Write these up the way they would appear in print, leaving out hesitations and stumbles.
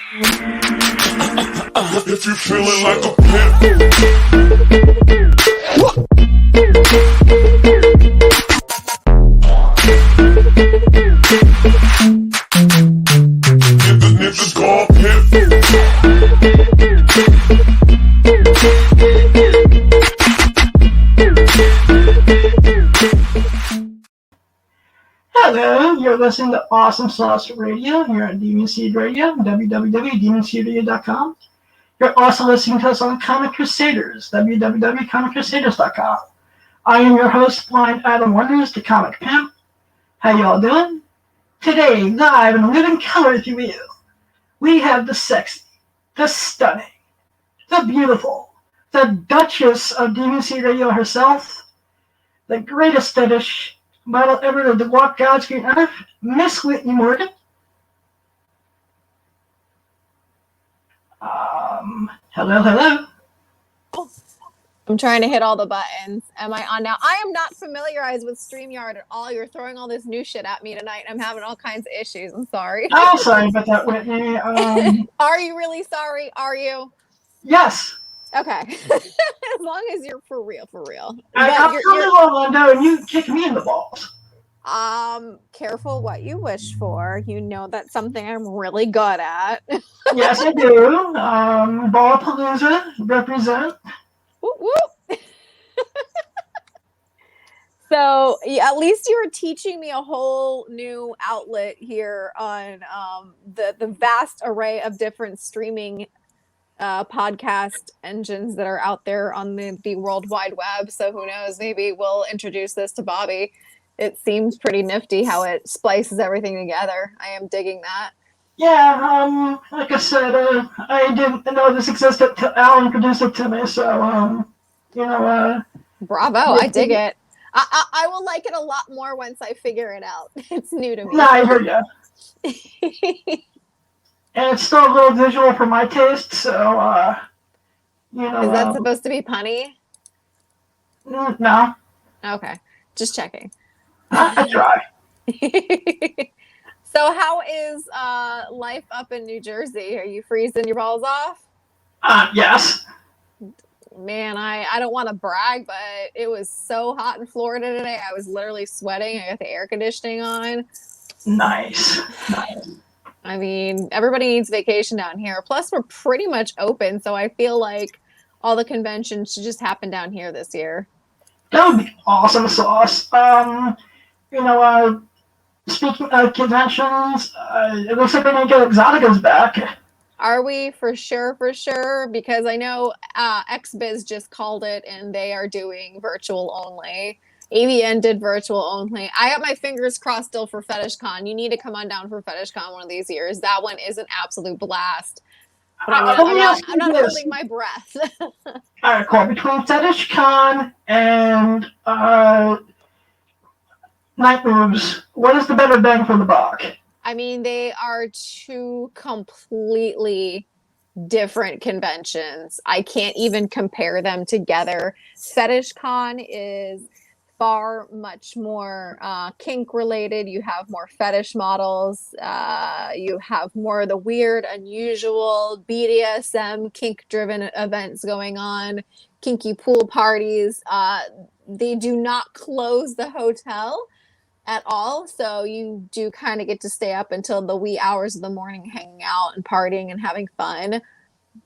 If you're feeling like a pimp. Niggas call pimp. Hello, you're listening to autumnsouth Radio here at Demon Seed Radio, www.demonseedradio.com. You're also listening to us on Comic Crusaders, www.comiccrusaders.com. I am your host, Blind Adam Wonders, the Comic Pimp. How y'all doing? Today, live in living color, if you will, we have the sexy, the stunning, the beautiful, the Duchess of Demon Seed Radio herself, the greatest fetish model ever to walk God's green earth, Miss Whitney Morgan. Hello. I'm trying to hit all the buttons. Am I on now? I am not familiarized with StreamYard at all. You're throwing all this new shit at me tonight. I'm having all kinds of issues. I'm sorry. Oh, sorry about that, Whitney. Are you really sorry? Are you? Yes. Okay. As long as you're for real. I'm coming to Orlando and you kick me in the balls. Careful what you wish for. You know that's something I'm really good at. Yes, I do. Ballpalooza, represent. Whoop, whoop. So at least you were teaching me a whole new outlet here on the vast array of different streaming podcast engines that are out there on the World Wide Web. So who knows? Maybe we'll introduce this to Bobby. It seems pretty nifty how it splices everything together. I am digging that. Yeah, like I said, I didn't know this existed till Alan introduced it to me, so, Bravo, I dig it. I will like it a lot more once I figure it out. It's new to me. Nah, I heard ya. And it's still a little visual for my taste, so, Is that supposed to be punny? No. Okay, just checking. I try. So how is life up in New Jersey? Are you freezing your balls off? Yes. Man, I don't want to brag, but it was so hot in Florida today. I was literally sweating. I got the air conditioning on. Nice. I mean, everybody needs vacation down here. Plus, we're pretty much open, so I feel like all the conventions should just happen down here this year. That would be awesome sauce. Speaking of conventions, it looks like we're going to get Exotica's back. Are we? For sure? Because I know XBiz just called it, and they are doing virtual only. AVN did virtual only. I got my fingers crossed still for FetishCon. You need to come on down for FetishCon one of these years. That one is an absolute blast. But I'm not holding my breath. All right, cool. Between FetishCon and Night Moves, what is the better bang for the buck? I mean, they are two completely different conventions. I can't even compare them together. FetishCon is far much more kink related. You have more fetish models. You have more of the weird, unusual BDSM kink driven events going on, kinky pool parties. They do not close the hotel at all, so you do kind of get to stay up until the wee hours of the morning hanging out and partying and having fun.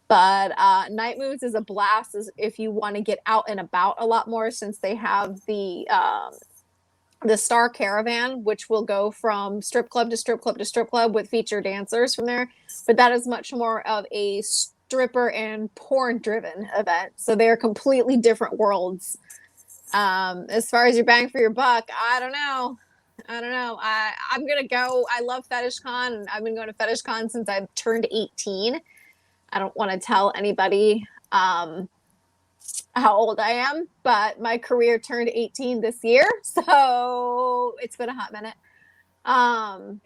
But Night Moves is a blast if you want to get out and about a lot more, since they have the Star Caravan, which will go from strip club to strip club to strip club with featured dancers from there. But that is much more of a stripper and porn driven event, so they're completely different worlds. As far as your bang for your buck, I don't know. I'm gonna go. I love FetishCon, and I've been going to FetishCon since I turned 18. I don't want to tell anybody how old I am, but my career turned 18 this year, so it's been a hot minute. I'm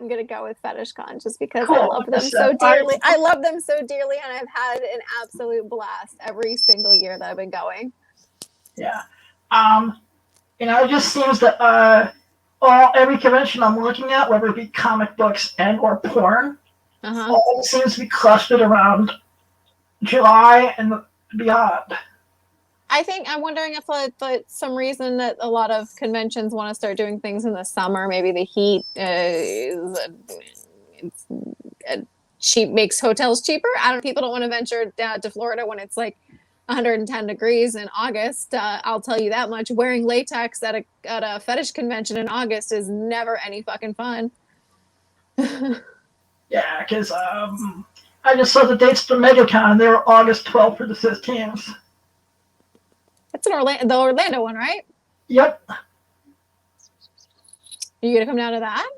gonna go with FetishCon just because I love them so dearly. I love them so dearly, and I've had an absolute blast every single year that I've been going. Yeah. It just seems that Every convention I'm looking at, whether it be comic books and or porn, all seems to be clustered around July and beyond. I'm wondering if for some reason that a lot of conventions want to start doing things in the summer. Maybe the heat cheap makes hotels cheaper. I don't. People don't want to venture down to Florida when it's like 110 degrees in August. I'll tell you that much. Wearing latex at a fetish convention in August is never any fucking fun. Yeah, because I just saw the dates for MegaCon, and they were August 12th through the 15th. That's the Orlando one, right? Yep. Are you gonna come down to that?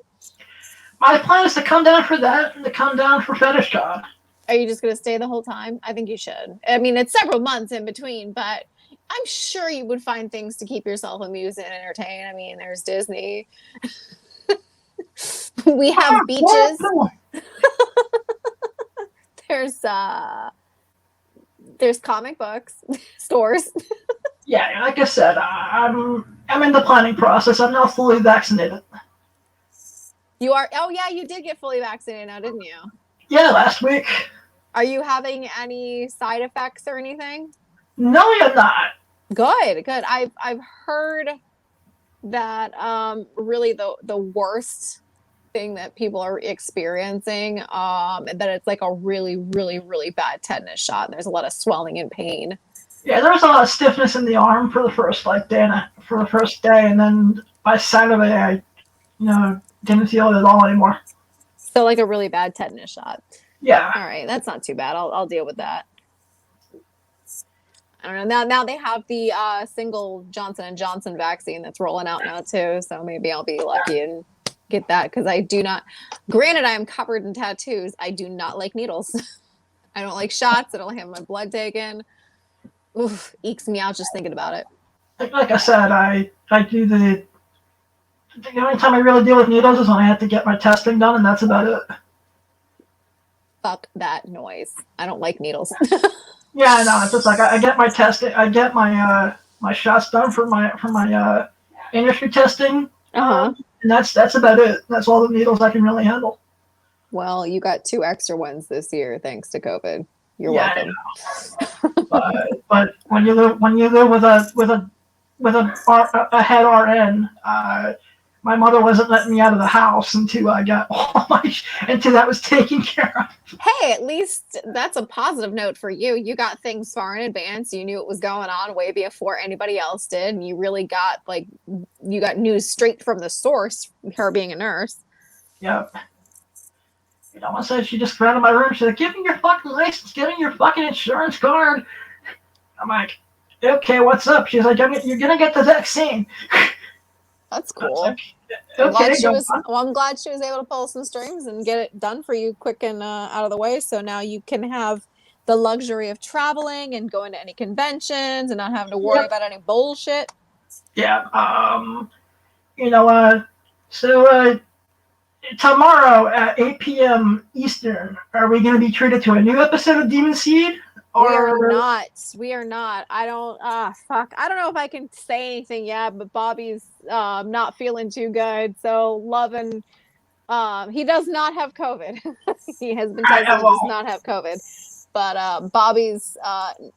My plan is to come down for that and to come down for FetishCon. Are you just gonna stay the whole time? I think you should. I mean, it's several months in between, but I'm sure you would find things to keep yourself amused and entertained. I mean, there's Disney. We have beaches. There's comic books stores. Yeah, like I said, I'm in the planning process. I'm now fully vaccinated. You are? Oh yeah, you did get fully vaccinated now, didn't you? Yeah, last week. Are you having any side effects or anything? No, you're not. Good. I've heard that really the worst thing that people are experiencing that it's like a really really really bad tetanus shot. And there's a lot of swelling and pain. Yeah, there was a lot of stiffness in the arm for the first day, and then by Saturday I, didn't feel it at all anymore. So like a really bad tetanus shot. Yeah. All right, that's not too bad. I'll deal with that. I don't know. Now they have the single Johnson & Johnson vaccine that's rolling out now too. So maybe I'll be lucky and get that because I do not. Granted, I am covered in tattoos. I do not like needles. I don't like shots. I don't have my blood taken. Oof, ekes me out just thinking about it. Like I said, I do the only time I really deal with needles is when I have to get my testing done, and that's about it. Fuck that noise. I don't like needles. Yeah, I know. It's just like I get my testing, I get my my shots done for my industry testing, and that's about it. That's all the needles I can really handle. Well, you got 2 extra ones this year thanks to COVID. You're welcome. But when you live with a head RN, my mother wasn't letting me out of the house until I got until that was taken care of. Hey, at least that's a positive note for you. You got things far in advance. You knew what was going on way before anybody else did. And you really got you got news straight from the source, her being a nurse. Yep. I said she just ran in my room. She's like, "Give me your fucking license. Give me your fucking insurance card." I'm like, "Okay, what's up?" She's like, "You're gonna get the vaccine." That's cool. Like, okay, I'm glad she was able to pull some strings and get it done for you quick and out of the way. So now you can have the luxury of traveling and going to any conventions and not having to worry about any bullshit. Yeah. So tomorrow at 8 p.m. Eastern, are we going to be treated to a new episode of Demon Seed? We are not. I don't fuck. I don't know if I can say anything yet, but Bobby's not feeling too good. So Lovin he does not have COVID. He has been tested and does not have COVID. But Bobby's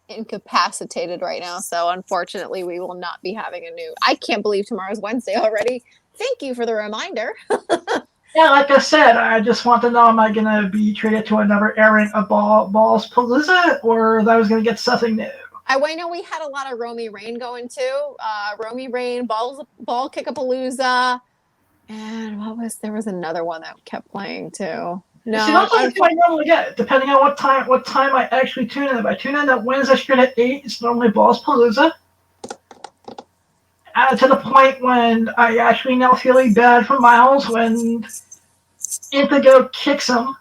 incapacitated right now. So unfortunately we will not be having a new. I can't believe tomorrow's Wednesday already. Thank you for the reminder. Yeah, like I said, I just want to know, am I going to be treated to another airing of Balls Palooza, or that I was going to get something new? I know we had a lot of Romy Rain going too. Romy Rain, Ball Kickapalooza, and there was another one that kept playing too. No, see, that's what I normally get, depending on what time I actually tune in. If I tune in that Wednesday straight at 8, it's normally Balls Palooza. To the point when I actually now feeling bad for Miles when Indigo kicks him,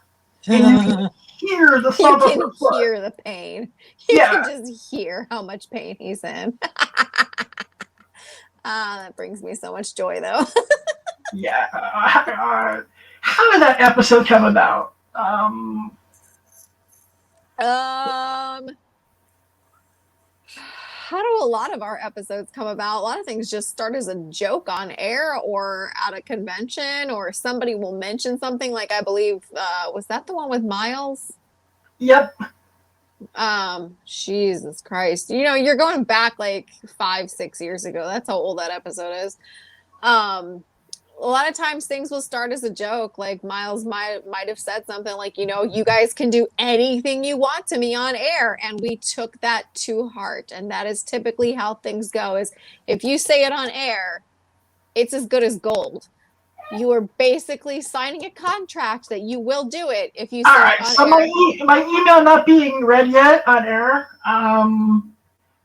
and you can hear the thump of her foot. You can hear the pain. You can just hear how much pain he's in. That brings me so much joy, though. Yeah. How did that episode come about? how do a lot of our episodes come about? A lot of things just start as a joke on air or at a convention, or somebody will mention something. Like, I believe, was that the one with Miles? Yep. Jesus Christ. You know, you're going back like 5-6 years ago. That's how old that episode is. A lot of times things will start as a joke. Like Miles might have said something like, you know, you guys can do anything you want to me on air, and we took that to heart. And that is typically how things go, is if you say it on air, it's as good as gold. You are basically signing a contract that you will do it if you say All it right. on So air. my email not being read yet on air.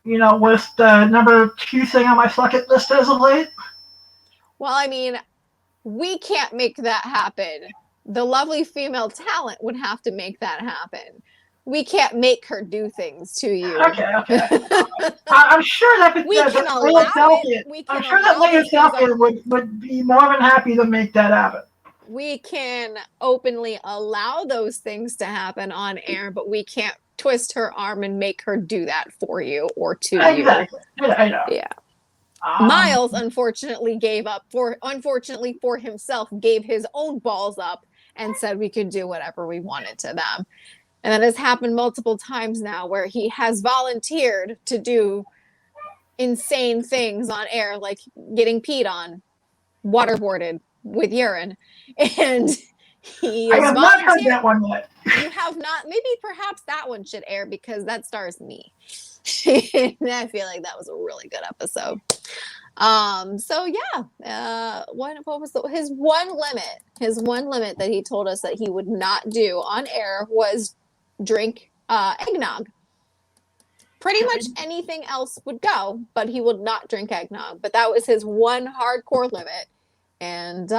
You know, with the number 2 thing on my bucket list as of late. Well, I mean, we can't make that happen. The lovely female talent would have to make that happen. We can't make her do things to you. Okay. I'm sure that We can allow it. We can I'm sure that allow Leia those things. Falcon would be more than happy to make that happen. We can openly allow those things to happen on air, but we can't twist her arm and make her do that for you or to you. Exactly. I know. Yeah. Miles unfortunately for himself, gave his own balls up and said we could do whatever we wanted to them. And that has happened multiple times now, where he has volunteered to do insane things on air, like getting peed on, waterboarded with urine. And he I is have not heard that one yet. You have not? Maybe perhaps that one should air, because that stars me. I feel like that was a really good episode. So yeah, what was his one limit? His one limit that he told us that he would not do on air was drink eggnog. Pretty much anything else would go, but he would not drink eggnog. But that was his one hardcore limit. And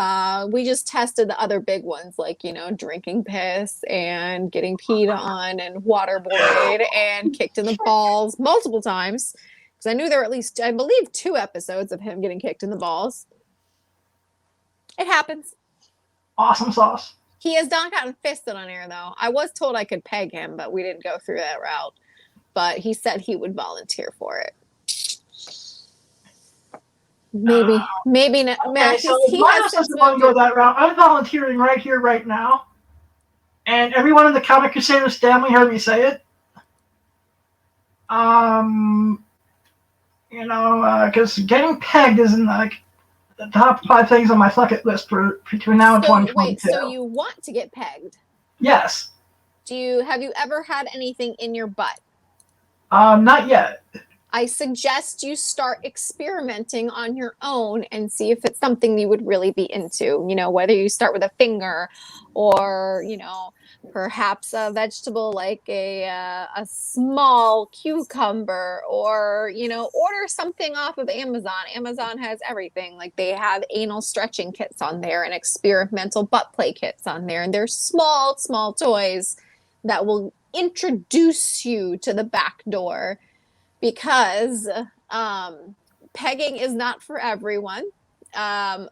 we just tested the other big ones, like, you know, drinking piss and getting peed on and waterboarded and kicked in the balls multiple times. Because I knew there were at least, I believe, 2 episodes of him getting kicked in the balls. It happens. Awesome sauce. He has not gotten fisted on air, though. I was told I could peg him, but we didn't go through that route. But he said he would volunteer for it. Maybe not. Okay, so if Miles doesn't want to go that route, I'm volunteering right here, right now. And everyone in the Comic Crusaders family heard me say it. You know, because getting pegged isn't like the top 5 things on my bucket list for between now and 2022. Wait, so you want to get pegged? Yes. Have you ever had anything in your butt? Not yet. I suggest you start experimenting on your own and see if it's something you would really be into. You know, whether you start with a finger, or, you know, perhaps a vegetable like a small cucumber, or, you know, order something off of Amazon. Amazon has everything. Like, they have anal stretching kits on there and experimental butt play kits on there. And they're small toys that will introduce you to the back door. Because pegging is not for everyone.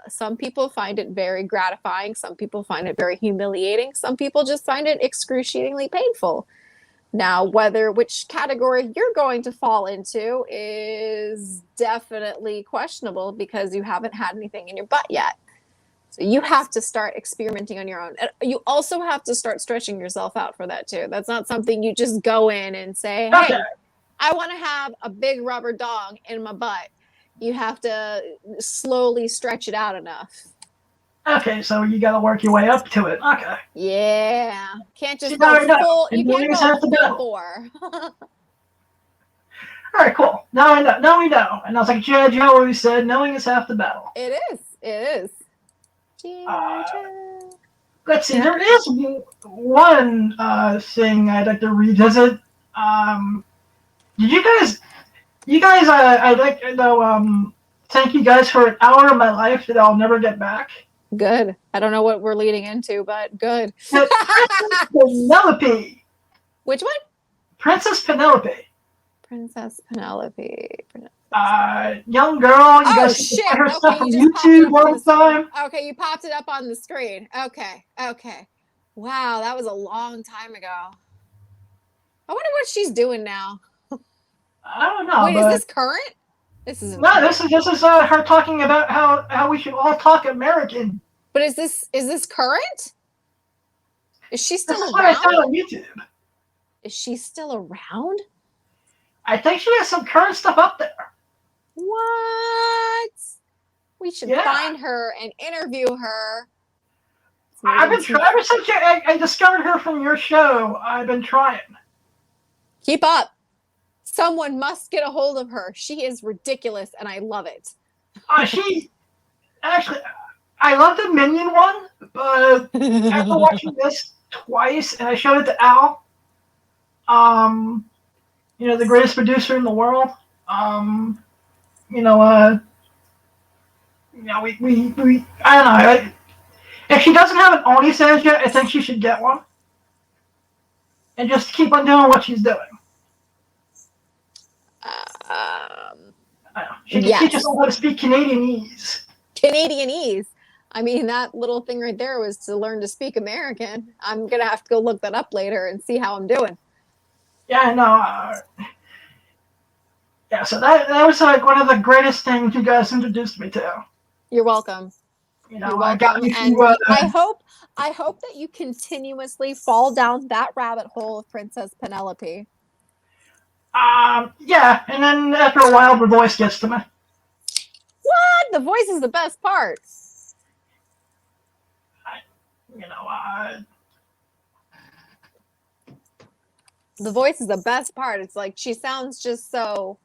Some people find it very gratifying. Some people find it very humiliating. Some people just find it excruciatingly painful. Now, which category you're going to fall into is definitely questionable, because you haven't had anything in your butt yet. So you have to start experimenting on your own. You also have to start stretching yourself out for that too. That's not something you just go in and say, hey, Okay. I want to have a big rubber dong in my butt. You have to slowly stretch it out enough. Okay, so you got to work your way up to it. Okay. Yeah. Can't just You go know. full. You can't go full bore. All right, cool. Now we know. Now we know. And I was like, G.I. Joe always said, knowing is half the battle. It is. Let's see. There is one thing I'd like to revisit. Did you guys, I'd like to know, thank you guys for an hour of my life that I'll never get back. Good. I don't know what we're leading into, but good. Princess Penelope. Which one? Princess Penelope. Princess Penelope. Young girl. You guys can find her stuff on YouTube all the time. Okay, you popped it up on the screen. Okay. Wow, that was a long time ago. I wonder what she's doing now. I don't know. Wait, but is this current? This isn't no, current. this is her talking about how we should all talk American. But is this current? Is she This still is what I around? found on YouTube. Is she still around? I think she has some current stuff up there. What? We should Yeah. find her and interview her. I've been trying ever since I discovered her from your show. I've been trying. Keep up. Someone must get a hold of her. She is ridiculous, and I love it. She actually, I love the Minion one, but after watching this twice, and I showed it to Al, the greatest producer in the world, we I don't know. If she doesn't have an OnlyFans yet, I think she should get one, and just keep on doing what she's doing. She can teach us all how to speak Canadianese. Canadianese. I mean, that little thing right there was to learn to speak American. I'm gonna have to go look that up later and see how I'm doing. Yeah, no. So that was like one of the greatest things you guys introduced me to. You're welcome. You're welcome. And I hope that you continuously fall down that rabbit hole of Princess Penelope. Yeah, and then after a while, the voice gets to me. What? The voice is the best part. The voice is the best part. It's like she sounds just so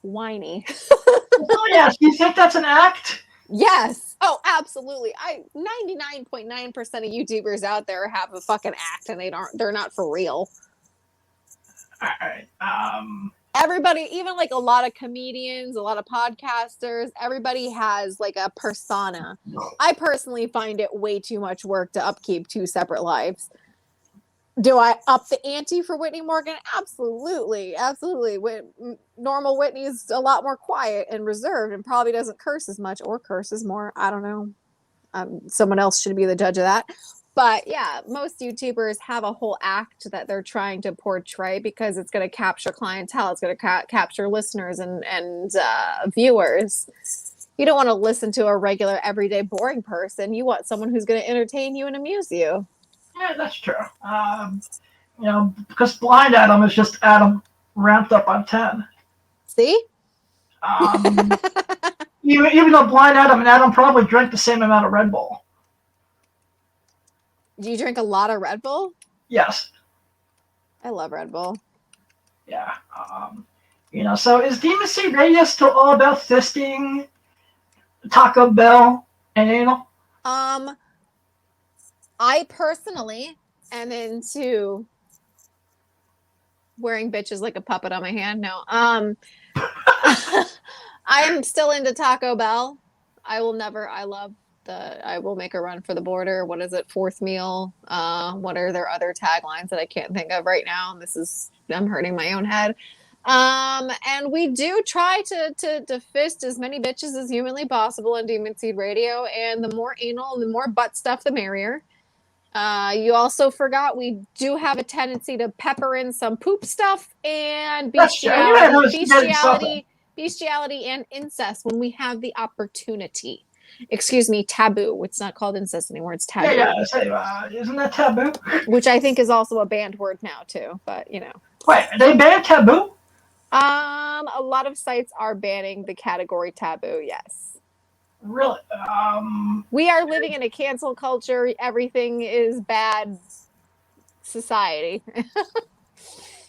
whiny. Oh yeah, you think that's an act? Yes. Oh, absolutely. 99.9% of YouTubers out there have a fucking act, and they're not for real. All right. Everybody, even like a lot of comedians, a lot of podcasters, everybody has like a persona. I personally find it way too much work to upkeep two separate lives. Do I up the ante for Whitney Morgan? Absolutely. Absolutely. Normal Whitney's a lot more quiet and reserved and probably doesn't curse as much or curses more. I don't know. Someone else should be the judge of that. But yeah, most YouTubers have a whole act that they're trying to portray because it's going to capture clientele. It's going to capture listeners and viewers. You don't want to listen to a regular, everyday, boring person. You want someone who's going to entertain you and amuse you. Yeah, that's true. Because Blind Adam is just Adam ramped up on 10. See? Even though Blind Adam and Adam probably drank the same amount of Red Bull. Do you drink a lot of Red Bull? Yes. I love Red Bull. Yeah. So is Demon Seed Radio still all about fisting, Taco Bell, and anal? I personally am into wearing bitches like a puppet on my hand. No. I am still into Taco Bell. I will make a run for the border. What is it? Fourth meal. What are their other taglines that I can't think of right now? I'm hurting my own head. And we do try to fist as many bitches as humanly possible on Demon Seed Radio. And the more anal, the more butt stuff, the merrier. You also forgot we do have a tendency to pepper in some poop stuff and bestiality and incest when we have the opportunity. Excuse me, taboo. It's not called incest anymore. It's taboo. Yeah. Isn't that taboo? Which I think is also a banned word now too. But Wait, they banned taboo? A lot of sites are banning the category taboo. Yes. Really? We are living in a cancel culture. Everything is bad society.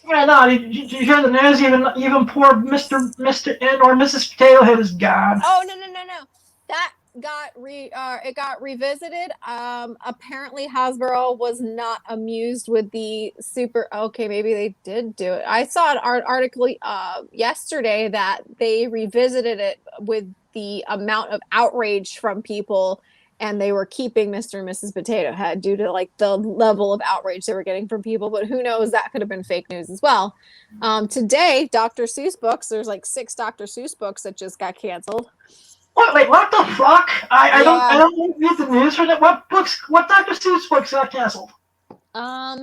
Yeah, no. Did you hear the news? Even poor Mr. N or Mrs. Potato Head is gone. Oh no! That got revisited. Apparently Hasbro was not amused with the super. Okay, maybe they did do it. I saw an article yesterday that they revisited it with the amount of outrage from people, and they were keeping Mr. and Mrs. Potato Head due to like the level of outrage they were getting from people. But who knows? That could have been fake news as well. Today, Dr. Seuss books. There's like 6 Dr. Seuss books that just got canceled. Wait, what the fuck? I don't read the news for that. What Dr. Seuss books got canceled?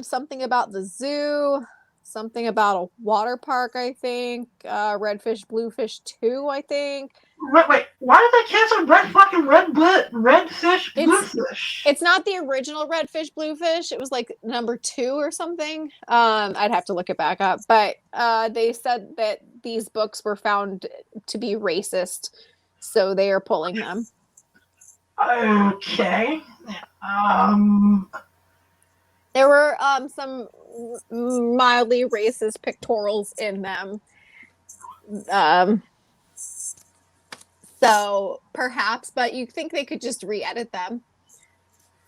Something about the zoo, something about a water park, I think. Redfish, Bluefish 2, I think. Wait, why did they cancel Redfish, Bluefish? It's not the original Redfish, Bluefish. It was like number 2 or something. I'd have to look it back up. But they said that these books were found to be racist, so they are pulling them. Okay. There were some mildly racist pictorials in them. So perhaps, but you think they could just re-edit them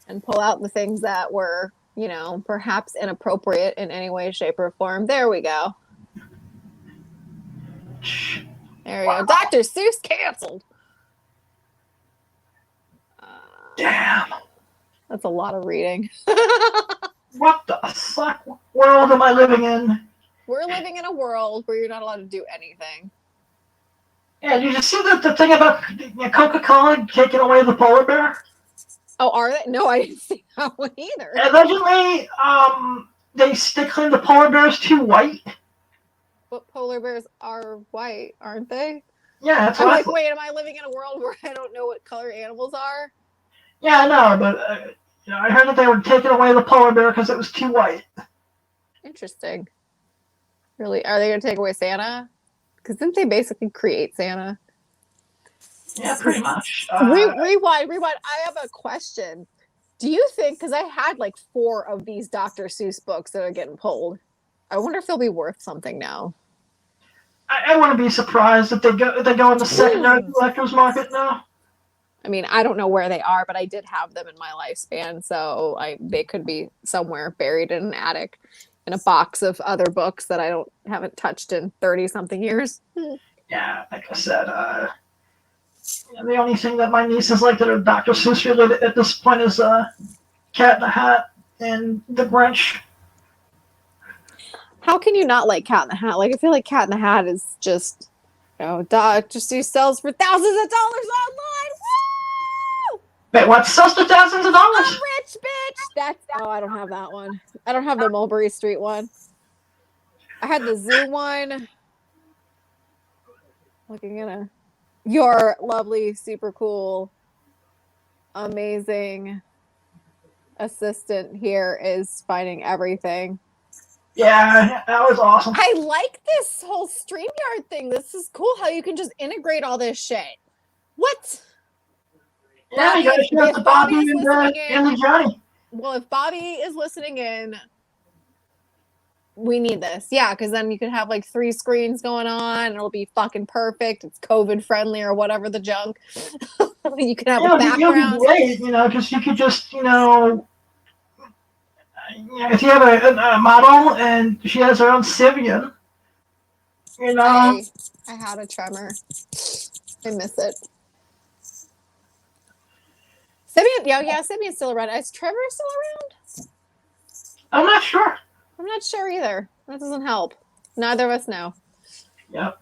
and pull out the things that were, perhaps inappropriate in any way, shape, or form. There we go. There we go. Dr. Seuss canceled. Damn. That's a lot of reading. What the fuck world am I living in? We're living in a world where you're not allowed to do anything. Yeah, did you see the thing about Coca-Cola taking away the polar bear? Oh, are they? No, I didn't see that one either. Allegedly, they claim the polar bear is too white. But polar bears are white, aren't they? Yeah, that's I'm what like, wait, am I living in a world where I don't know what color animals are? Yeah, I know, but I heard that they were taking away the polar bear because it was too white. Interesting. Really? Are they going to take away Santa? Because didn't they basically create Santa? Yeah, pretty much. Rewind. I have a question. Do you think, because I had like 4 of these Dr. Seuss books that are getting pulled, I wonder if they'll be worth something now. I wouldn't be surprised if they go in the secondary collector's market now. I mean, I don't know where they are, but I did have them in my lifespan, so they could be somewhere buried in an attic in a box of other books that I haven't touched in 30-something years. Yeah, like I said, the only thing that my nieces like that are Dr. Seuss related at this point is Cat in the Hat and The Grinch. How can you not like Cat in the Hat? Like, I feel like Cat in the Hat is just, Dr. Seuss sells for thousands of dollars online. Woo! Wait, what? Sells for thousands of dollars? I'm rich, bitch. I don't have that one. I don't have the Mulberry Street one. I had the Zoo one. Looking at your lovely, super cool, amazing assistant here is finding everything. Yeah, that was awesome. I like this whole StreamYard thing. This is cool how you can just integrate all this shit. What? Yeah, you gotta shout out to Bobby and Johnny. Well, if Bobby is listening in, we need this. Yeah, because then you can have like 3 screens going on and it'll be fucking perfect. It's COVID friendly or whatever the junk. You can have a background. It'll be great, because you could just, if you have a model and she has her own Sibian, I had a tremor. I miss it. Sibian, yeah, Sibian's still around. Is Trevor still around? I'm not sure. I'm not sure either. That doesn't help. Neither of us know. Yep.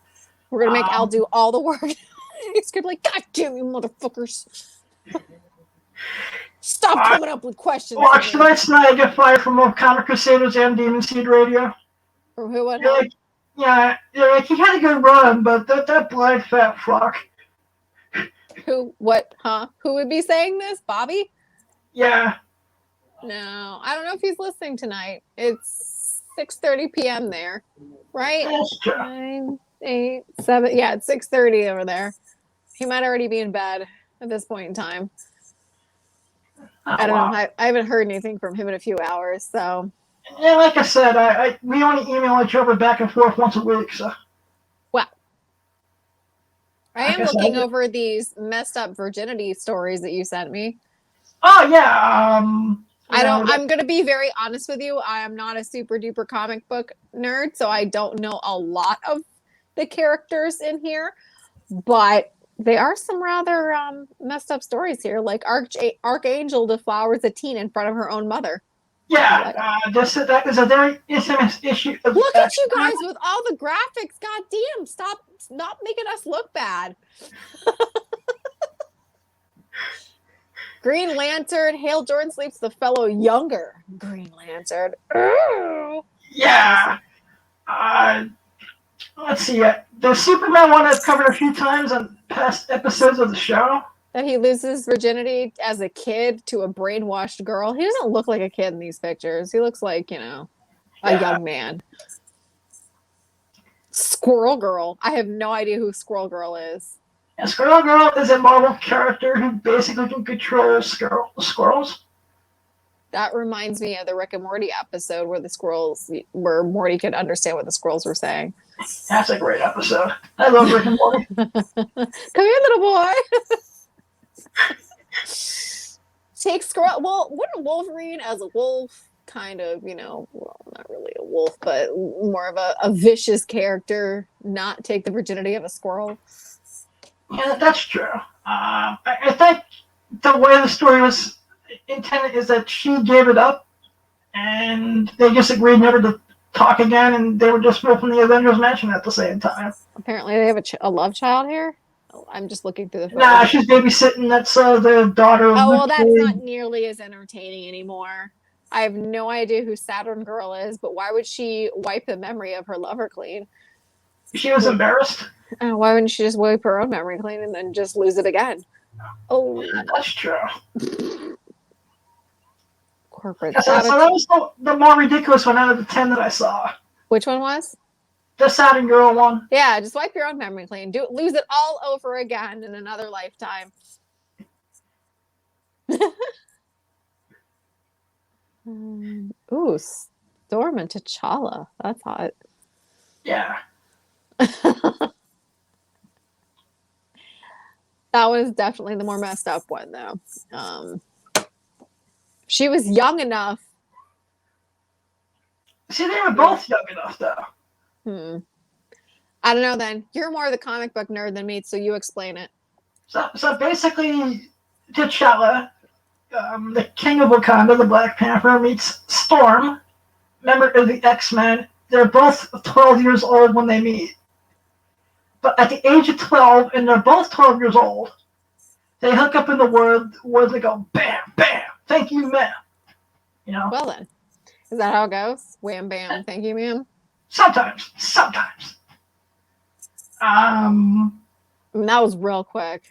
We're gonna make Al do all the work. He's gonna be like, God damn you motherfuckers. Stop coming up with questions. Watch tonight's night get fired from both Comic Crusaders and Demon Seed Radio. From who? What? He had a good run, but that blind fat fuck. Who? What? Huh? Who would be saying this? Bobby? Yeah. No, I don't know if he's listening tonight. It's 6:30 p.m. there, right? That's true. 9, 8, 7. Yeah, it's 6:30 over there. He might already be in bed at this point in time. I don't know. I haven't heard anything from him in a few hours, so. Yeah, like I said, we only email each other back and forth once a week, so. Well, I am looking over these messed up virginity stories that you sent me. Oh yeah. I'm gonna be very honest with you. I am not a super duper comic book nerd, so I don't know a lot of the characters in here, but there are some rather messed up stories here. Like Archangel deflowers a teen in front of her own mother. Yeah, that is a very intimate issue. Look at you guys with all the graphics. God damn, stop making us look bad. Green Lantern, Hale Jordan sleeps with a fellow younger Green Lantern. Yeah. Uh, let's see. The Superman one I've covered a few times on past episodes of the show. That he loses virginity as a kid to a brainwashed girl. He doesn't look like a kid in these pictures. He looks like, a Yeah. young man. Squirrel Girl. I have no idea who Squirrel Girl is. And Squirrel Girl is a Marvel character who basically can control squirrels. That reminds me of the Rick and Morty episode where Morty could understand what the squirrels were saying. That's a great episode. I love Rick and Morty. Come here, little boy. Take squirrel. Well, wouldn't Wolverine as a wolf kind of, well, not really a wolf, but more of a vicious character, not take the virginity of a squirrel? Yeah, that's true. I think the way the story was intended is that she gave it up, and they just agreed never to talk again, and they were just both in the Avengers Mansion at the same time. Apparently, they have a love child here. Oh, I'm just looking through the photos. Nah, she's babysitting. That's the daughter of Oh, well, Luke that's Cage. not nearly as entertaining anymore. I have no idea who Saturn Girl is, but why would she wipe the memory of her lover clean? She was embarrassed. Why wouldn't she just wipe her own memory clean and then just lose it again? Oh, Yeah, that's true. corporate. So that was the more ridiculous one out of the 10 that I saw. Which one was? The Saturn Girl one. Yeah, just wipe your own memory clean. Lose it all over again in another lifetime. Ooh, Storm and T'Challa. That's hot. Yeah. That was definitely the more messed up one, though. She was young enough. See, they were both young enough, though. I don't know, then. You're more of the comic book nerd than me, so you explain it. So basically, T'Challa, the king of Wakanda, the Black Panther, meets Storm, member of the X-Men. They're both 12 years old when they meet. But at the age of 12, and they're both 12 years old, they hook up in the woods, they go, bam, bam, thank you, ma'am. Well, then. Is that how it goes? Wham, bam, thank you, ma'am? Sometimes. I mean, that was real quick.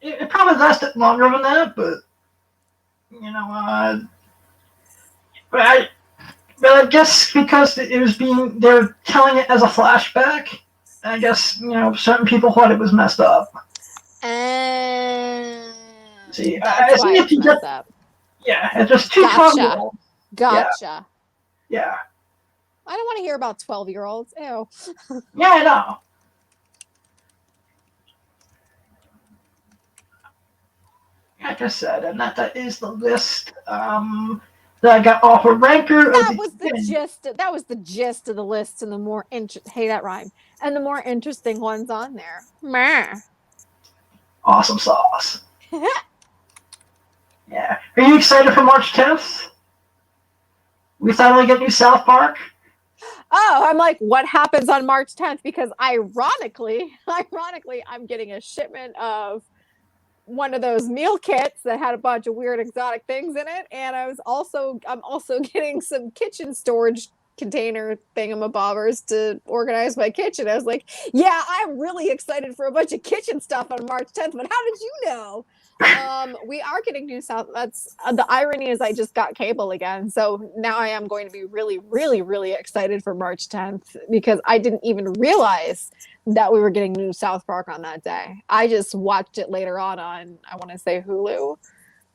It probably lasted longer than that, but but I guess because they're telling it as a flashback. I guess certain people thought it was messed up. See, That's why it's messed up. Yeah, it's just two 12-year-olds. Gotcha. Yeah. I don't want to hear about 12-year-olds. Ew. Yeah, I know. Like I said, and that is the list that I got off of Ranker. That was the gist of the list, and the more that rhyme, and the more interesting ones on there. Meh. Awesome sauce. Yeah. Are you excited for March 10th? We finally get new South Park. Oh, I'm like, what happens on March 10th? Because ironically, I'm getting a shipment of one of those meal kits that had a bunch of weird exotic things in it, and I'm also getting some kitchen storage container thingamabobbers to organize my kitchen. I was like, yeah, I'm really excited for a bunch of kitchen stuff on March 10th, but how did you know? We are getting new South. That's the irony is I just got cable again, so now I am going to be really, really, really excited for March 10th because I didn't even realize that we were getting new South Park on that day. I just watched it later on I want to say Hulu,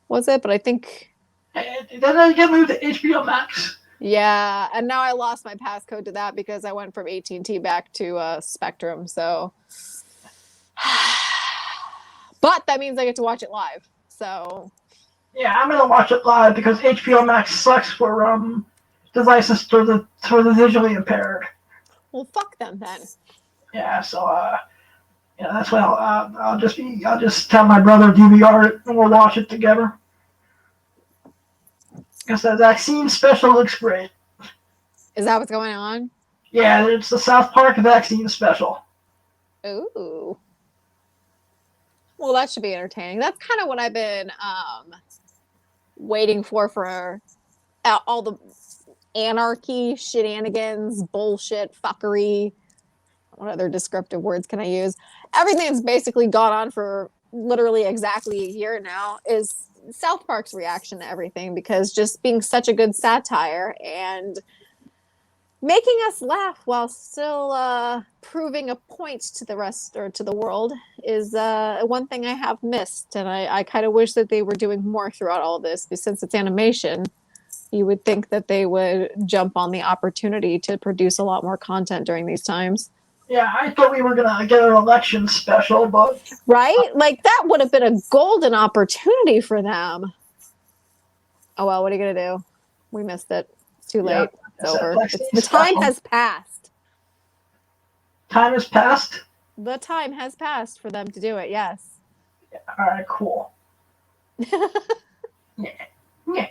was it? But I think Then they get moved to HBO Max. yeah, and now I lost my passcode to that because I went from AT&T back to Spectrum. So. But that means I get to watch it live. So yeah, I'm gonna watch it live because HBO Max sucks for devices for the visually impaired. Well, fuck them then. Yeah, so that's why I'll just tell my brother DVR it and we'll watch it together. Because the vaccine special looks great. Is that what's going on? Yeah, it's the South Park vaccine special. Ooh. Well, that should be entertaining. That's kind of what I've been waiting for all the anarchy, shenanigans, bullshit, fuckery. What other descriptive words can I use? Everything that's basically gone on for literally exactly a year now is South Park's reaction to everything, because just being such a good satire and making us laugh while still proving a point to the rest or to the world is one thing I have missed. And I kind of wish that they were doing more throughout all this, because since it's animation, you would think that they would jump on the opportunity to produce a lot more content during these times. Yeah, I thought we were gonna get an election special, but Right? Like that would have been a golden opportunity for them. Oh well, what are you gonna do? We missed it. It's too late. It's over. The time has passed. Time has passed? The time has passed for them to do it, yes. Yeah, alright, cool. Yeah. Yeah.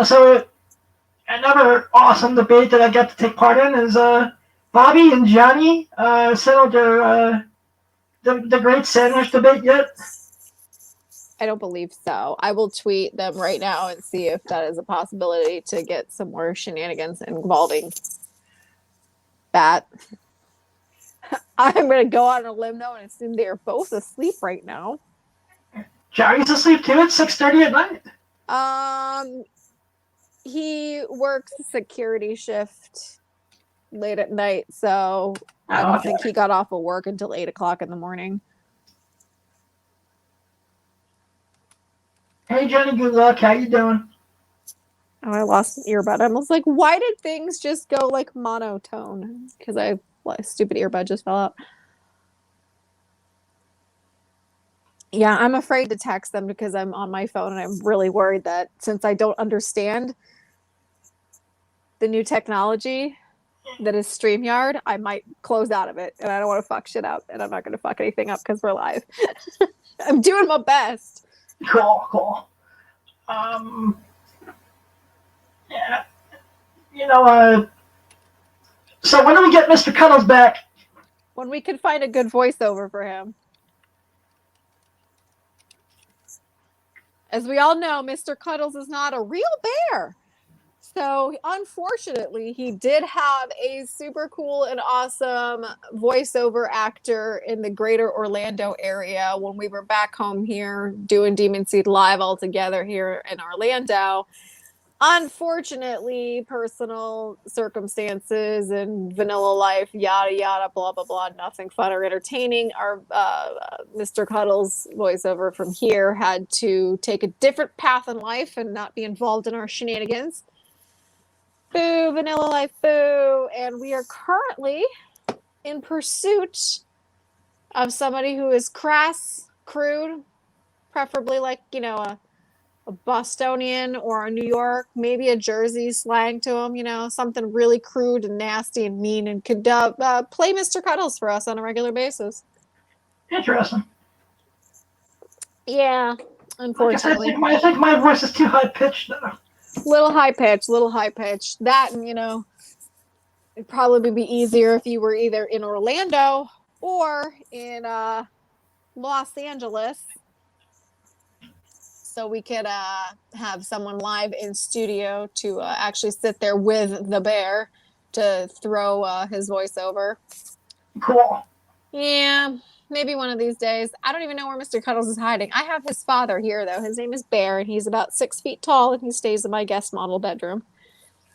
So another awesome debate that I got to take part in is Bobby and Johnny settled their the great sandwich debate yet? I don't believe so. I will tweet them right now and see if that is a possibility to get some more shenanigans involving that. I'm going to go on a limb though and assume they are both asleep right now. Johnny's asleep too at 6:30 at night. He works a security shift late at night, so I don't think he got off of work until 8 o'clock in the morning. Hey Johnny, good luck. How you doing? Oh, I lost an earbud. I was like, why did things just go like monotone? Because stupid earbud just fell out. Yeah, I'm afraid to text them because I'm on my phone and I'm really worried that since I don't understand the new technology that is StreamYard, I might close out of it, and I don't want to fuck shit up, and I'm not going to fuck anything up because we're live. I'm doing my best. Cool. Yeah. So when do we get Mr. Cuddles back? When we can find a good voiceover for him. As we all know, Mr. Cuddles is not a real bear. So, unfortunately, he did have a super cool and awesome voiceover actor in the greater Orlando area when we were back home here doing Demon Seed Live all together here in Orlando. Unfortunately, personal circumstances and vanilla life, yada, yada, blah, blah, blah, nothing fun or entertaining. Our Mr. Cuddles voiceover from here had to take a different path in life and not be involved in our shenanigans. Boo, vanilla life, boo. And we are currently in pursuit of somebody who is crass, crude, preferably like, a Bostonian or a New York, maybe a Jersey slang to him, something really crude and nasty and mean, and could play Mr. Cuddles for us on a regular basis. Interesting. Yeah, unfortunately. I think my voice is too high-pitched though. Little high pitch. That, and it'd probably be easier if you were either in Orlando or in Los Angeles, so we could have someone live in studio to actually sit there with the bear to throw his voiceover. Cool. Yeah, maybe one of these days. I don't even know where Mr. Cuddles is hiding. I have his father here, though. His name is Bear, and he's about 6 feet tall, and he stays in my guest model bedroom.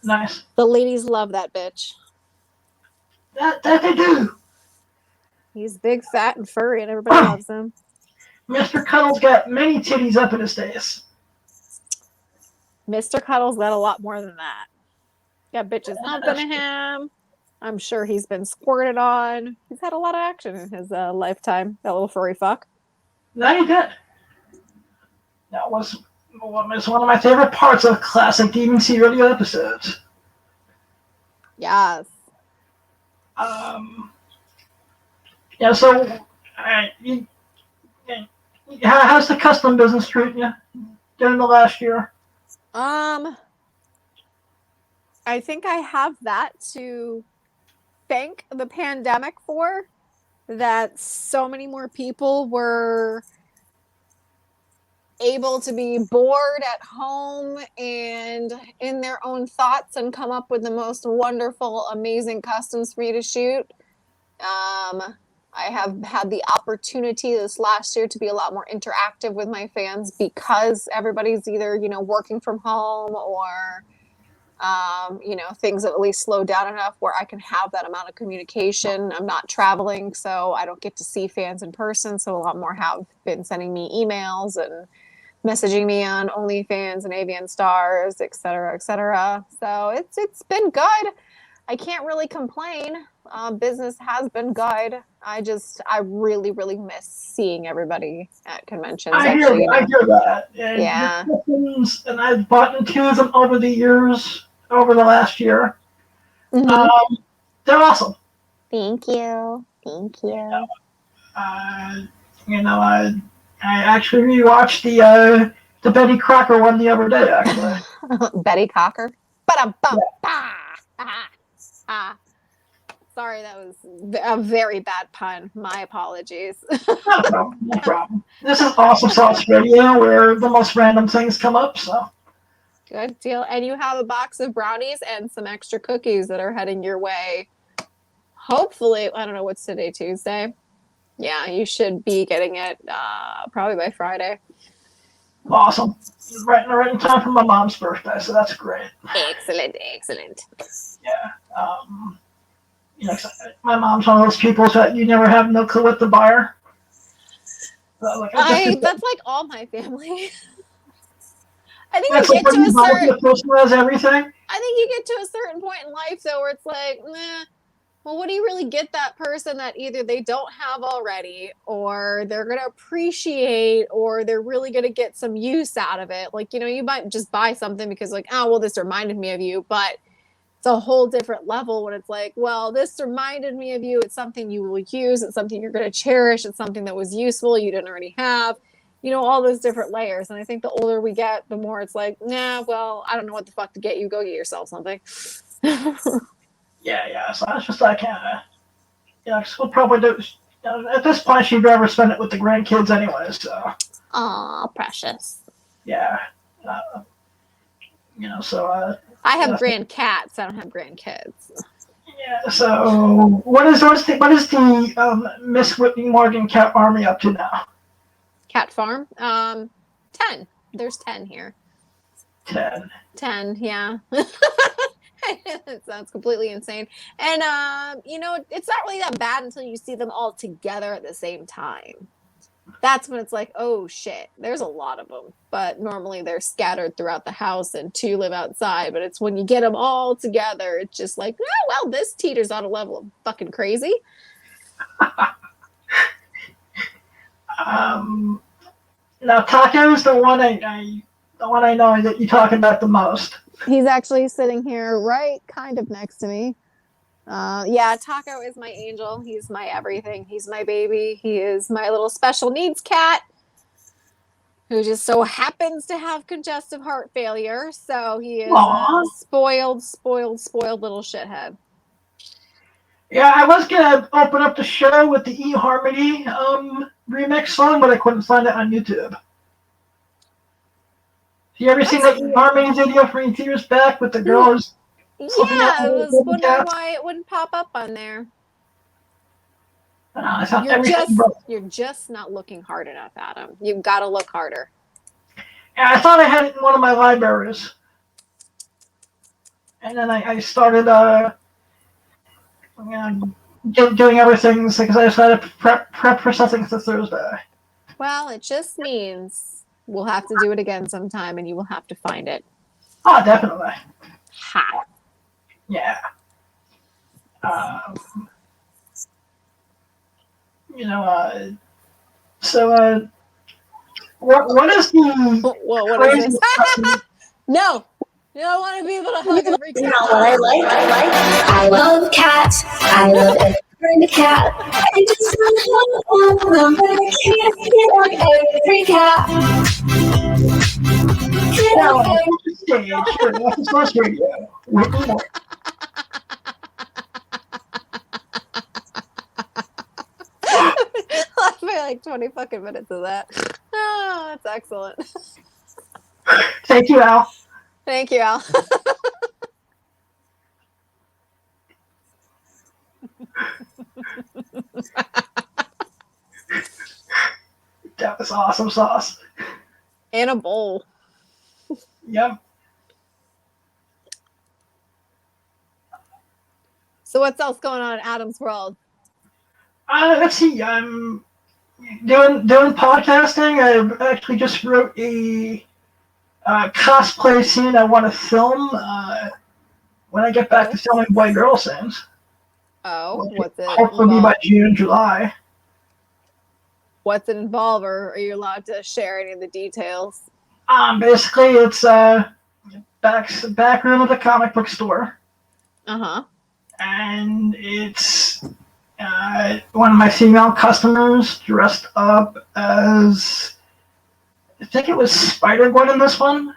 Nice. The ladies love that bitch. That they do. He's big, fat, and furry, and everybody loves him. Mr. Cuddles got many titties up in his face. Mr. Cuddles got a lot more than that. Got bitches humping him. I'm sure he's been squirted on. He's had a lot of action in his lifetime, that little furry fuck. No, he did. That was one of my favorite parts of classic Demon Seed Radio episodes. Yes. Yeah, so how's the custom business treating you during the last year? I think I have that to thank the pandemic for, that so many more people were able to be bored at home and in their own thoughts and come up with the most wonderful, amazing customs for me to shoot. I have had the opportunity this last year to be a lot more interactive with my fans because everybody's either, working from home or, things have at least slowed down enough where I can have that amount of communication. I'm not traveling, so I don't get to see fans in person. So a lot more have been sending me emails and messaging me on OnlyFans and Avian Stars, et cetera, et cetera. So it's been good. I can't really complain. Business has been good. I really, really miss seeing everybody at conventions. I hear that. And yeah. And I've bought into them over the last year. Mm-hmm. They're awesome. Thank you. I actually rewatched the Betty Crocker one the other day, actually. Betty Crocker? Yeah. Sorry, that was a very bad pun. My apologies. No problem. This is Awesome Sauce Radio, where the most random things come up, so. Good deal. And you have a box of brownies and some extra cookies that are heading your way. Hopefully, I don't know, what's today, Tuesday? Yeah, you should be getting it probably by Friday. Awesome. Right in time for my mom's birthday, so that's great. Excellent. Yeah. My mom's one of those people that you never have no clue what to buy her. That's like all my family. I think that's you get to a certain. The person has everything. I think you get to a certain point in life though, where it's like, well, what do you really get that person that either they don't have already, or they're gonna appreciate, or they're really gonna get some use out of it? Like, you might just buy something because, like, oh, well, this reminded me of you, but it's a whole different level when it's like, well, this reminded me of you. It's something you will use. It's something you're going to cherish. It's something that was useful you didn't already have. All those different layers. And I think the older we get, the more it's like, well, I don't know what the fuck to get you. Go get yourself something. Yeah. So it's just like, we'll probably do. At this point, she'd rather spend it with the grandkids anyway. So. Aw, precious. Yeah. So. I have grand cats. I don't have grandkids. Yeah. So what is the Miss Whitney Morgan cat army up to now? Cat farm? 10. There's 10 here. 10, yeah. It sounds completely insane. And, it's not really that bad until you see them all together at the same time. That's when it's like, oh, shit, there's a lot of them. But normally they're scattered throughout the house and 2 live outside. But it's when you get them all together, it's just like, oh, well, this teeters on a level of fucking crazy. Now, Taco's the one I know that you're talking about the most. He's actually sitting here right kind of next to me. Taco is my angel. He's my everything. He's my baby. He is my little special needs cat who just so happens to have congestive heart failure. So he is a spoiled little shithead. Yeah, I was going to open up the show with the eHarmony remix song, but I couldn't find it on YouTube. Have you ever seen that eHarmony video from 8 years back with the girls? Yeah, I was wondering why it wouldn't pop up on there. You're just not looking hard enough, Adam. You've got to look harder. Yeah, I thought I had it in one of my libraries. And then I started doing everything because I decided to prep for something for Thursday. Well, it just means we'll have to do it again sometime, and you will have to find it. Oh, definitely. Ha. Yeah. What is the... what is this? No! You don't want to be able to hug every cat. You know what I like? I love cats. I love every kind of cat. I just love them, but I can't get on every cat. Sure, that's Source Radio. Whitney Morgan. probably like 20 fucking minutes of that. Oh, that's excellent. Thank you, Al. Thank you, Al. That was awesome sauce. In a bowl. Yep. So what's else going on in Adam's world? Let's see. I'm doing podcasting. I actually just wrote a cosplay scene I want to film when I get back to filming boy girl scenes. Oh, what's it Hopefully be involve? by June, July. What's it involve, or are you allowed to share any of the details? Basically, it's back room of the comic book store, Uh-huh. and it's one of my female customers dressed up as, I think it was Spider-Gwen in this one,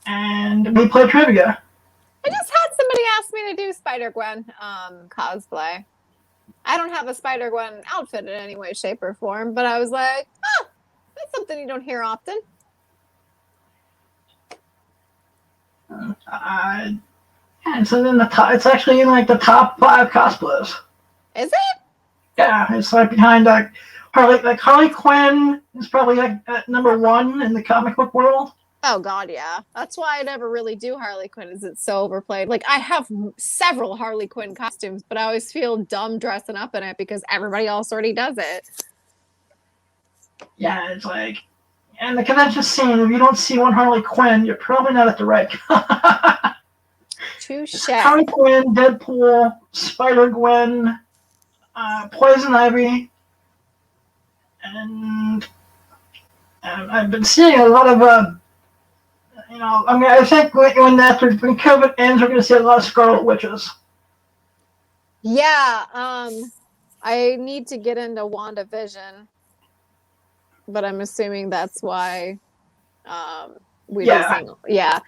and we play trivia. I just had somebody ask me to do Spider-Gwen cosplay. I don't have a Spider-Gwen outfit in any way, shape, or form, but I was like, that's something you don't hear often. And so then it's actually in like the top 5 cosplays. Is it? Yeah, it's like behind Harley Quinn is probably like at number 1 in the comic book world. Oh God, yeah. That's why I never really do Harley Quinn. Is it's so overplayed? Like I have several Harley Quinn costumes, but I always feel dumb dressing up in it because everybody else already does it. Yeah, it's like, and the convention scene. If you don't see one Harley Quinn, you're probably not at the right. Touche. Harley Quinn, Deadpool, Spider-Gwen, Poison Ivy, and I've been seeing a lot of I think when COVID ends, we're going to see a lot of Scarlet Witches. Yeah, I need to get into WandaVision, but I'm assuming that's why we didn't. Yeah.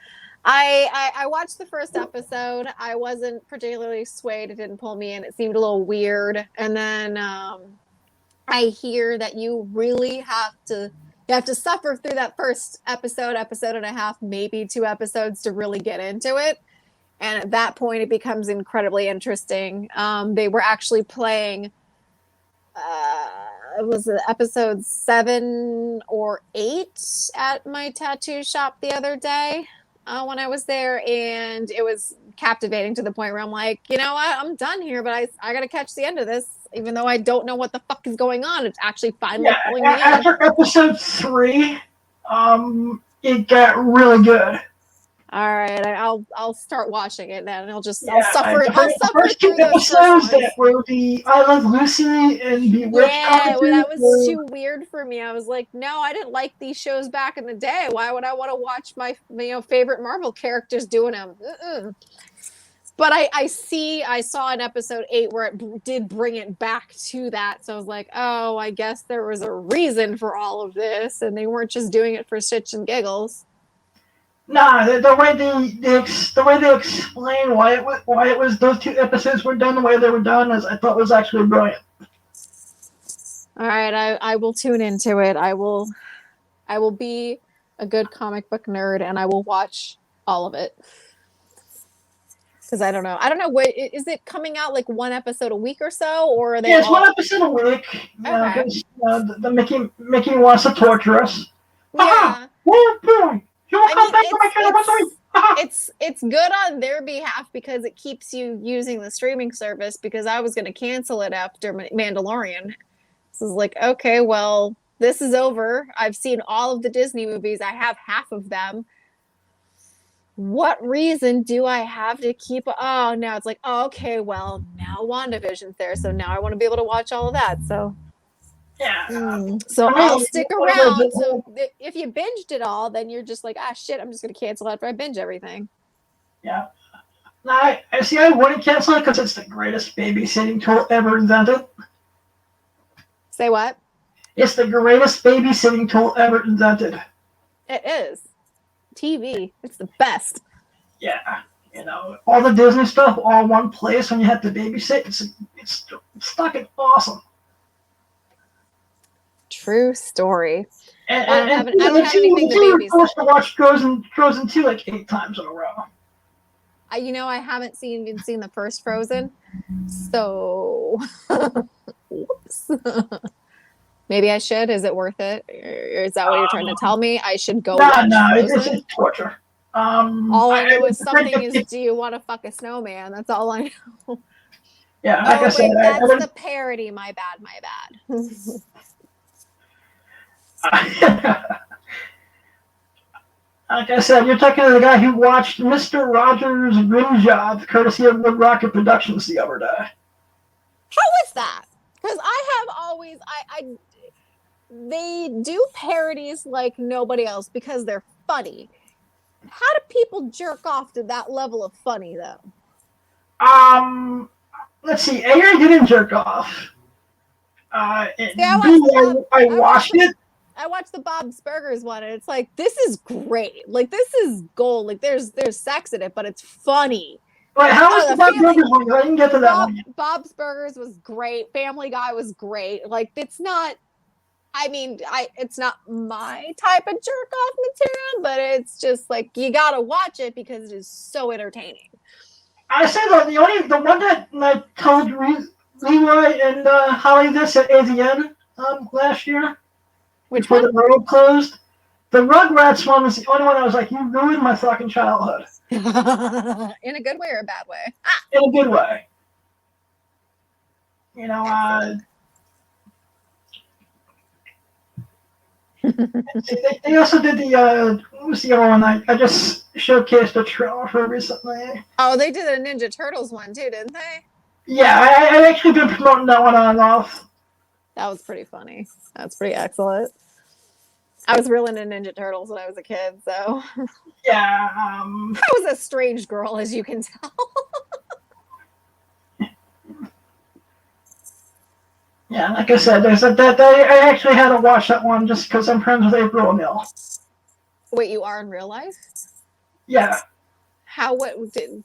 I watched the first episode. I wasn't particularly swayed. It didn't pull me in. It seemed a little weird. And then I hear that you really have to suffer through that first episode and a half, maybe 2 episodes to really get into it. And at that point, it becomes incredibly interesting. They were actually playing, it was episode 7 or 8 at my tattoo shop the other day when I was there. And it was captivating to the point where I'm like, you know what? I'm done here, but I got to catch the end of this. Even though I don't know what the fuck is going on, it's actually finally pulling me in. After episode 3, it got really good. All right, I'll start watching it then. I'll suffer. The first 2 episodes that were the I Love Lucy and Bewitched. Yeah, well, that was too weird for me. I was like, no, I didn't like these shows back in the day. Why would I want to watch my favorite Marvel characters doing them? But I saw in episode 8 where it did bring it back to that. So I was like, oh, I guess there was a reason for all of this, and they weren't just doing it for shits and giggles. Nah, the way they explain why it was those 2 episodes were done the way they were done I thought was actually brilliant. All right, I will tune into it. I will be a good comic book nerd, and I will watch all of it. Because I don't know. What is it coming out like 1 episode a week or so, or are they? Yeah, it's 1 episode a week. Okay. The Mickey wants to torture us. Yeah. Boy. It's good on their behalf because it keeps you using the streaming service, because I was going to cancel it after Mandalorian. So it's like, okay, well, this is over. I've seen all of the Disney movies. I have half of them. What reason do I have to keep? Oh, now it's like, oh, okay, well, now WandaVision's there. So now I want to be able to watch all of that. So yeah. So I'll stick around. So if you binged it all, then you're just like, shit, I'm just going to cancel after I binge everything. Yeah. I wouldn't cancel it because it's the greatest babysitting tool ever invented. Say what? It's the greatest babysitting tool ever invented. It is. TV. It's the best. Yeah. All the Disney stuff all in one place when you have to babysit. It's fucking awesome. True story. And, I don't and have anything the you're babies. supposed to watch Frozen 2 like 8 times in a row. I haven't even seen the first Frozen, so whoops. Maybe I should. Is it worth it? Or is that what you're trying to tell me? I should go watch No, it's Frozen? just torture. All I know is something is, it, do you want to fuck a snowman? That's all I know. yeah, like Oh, I said, wait, that's the parody. My bad. like I said, you're talking to the guy who watched Mr. Rogers' Rim Job, courtesy of Wood Rocket Productions the other day. How is that? Because I have always, they do parodies like nobody else because they're funny. How do people jerk off to that level of funny, though? Let's see. A, I didn't jerk off. I watched it. I watched the Bob's Burgers one, and it's like, this is great. Like, this is gold. Like, there's sex in it, but it's funny. Wait, how was the Bob's Burgers one? I didn't get to that one. Bob's Burgers was great. Family Guy was great. Like, it's not. I mean, it's not my type of jerk off material, but it's just like you gotta watch it because it is so entertaining. I say that the one that I told Leroy and Holly this at AZN last year. Which before one? The road closed. The Rugrats one was the only one I was like, you ruined my fucking childhood. In a good way or a bad way? In a good way. You know, they also did the what was the other one I just showcased a trailer for recently. Oh, they did a Ninja Turtles one too, didn't they? Yeah, I've actually been promoting that one on and off. That was pretty funny. That's pretty excellent. I was real into Ninja Turtles when I was a kid, so yeah. I was a strange girl, as you can tell. Yeah, like I said, I actually had to watch that one just because I'm friends with April O'Neil. Wait, you are in real life? Yeah. How? What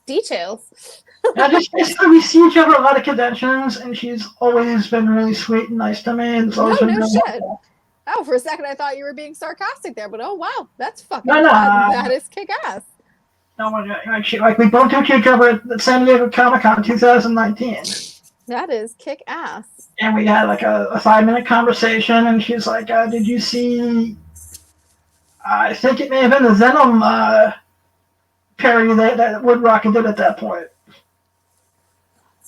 details? I just basically we see each other at a lot of conventions, and she's always been really sweet and nice to me. And it's always been really shit. helpful. Oh, for a second I thought you were being sarcastic there, but oh wow, that's fucking No, that is kick ass. No, like we bumped into each other at San Diego Comic-Con 2019. That is kick ass. And we had like a 5-minute conversation, and she's like, "Did you see? I think it may have been the Venom parody that Wood Rocket did at that point."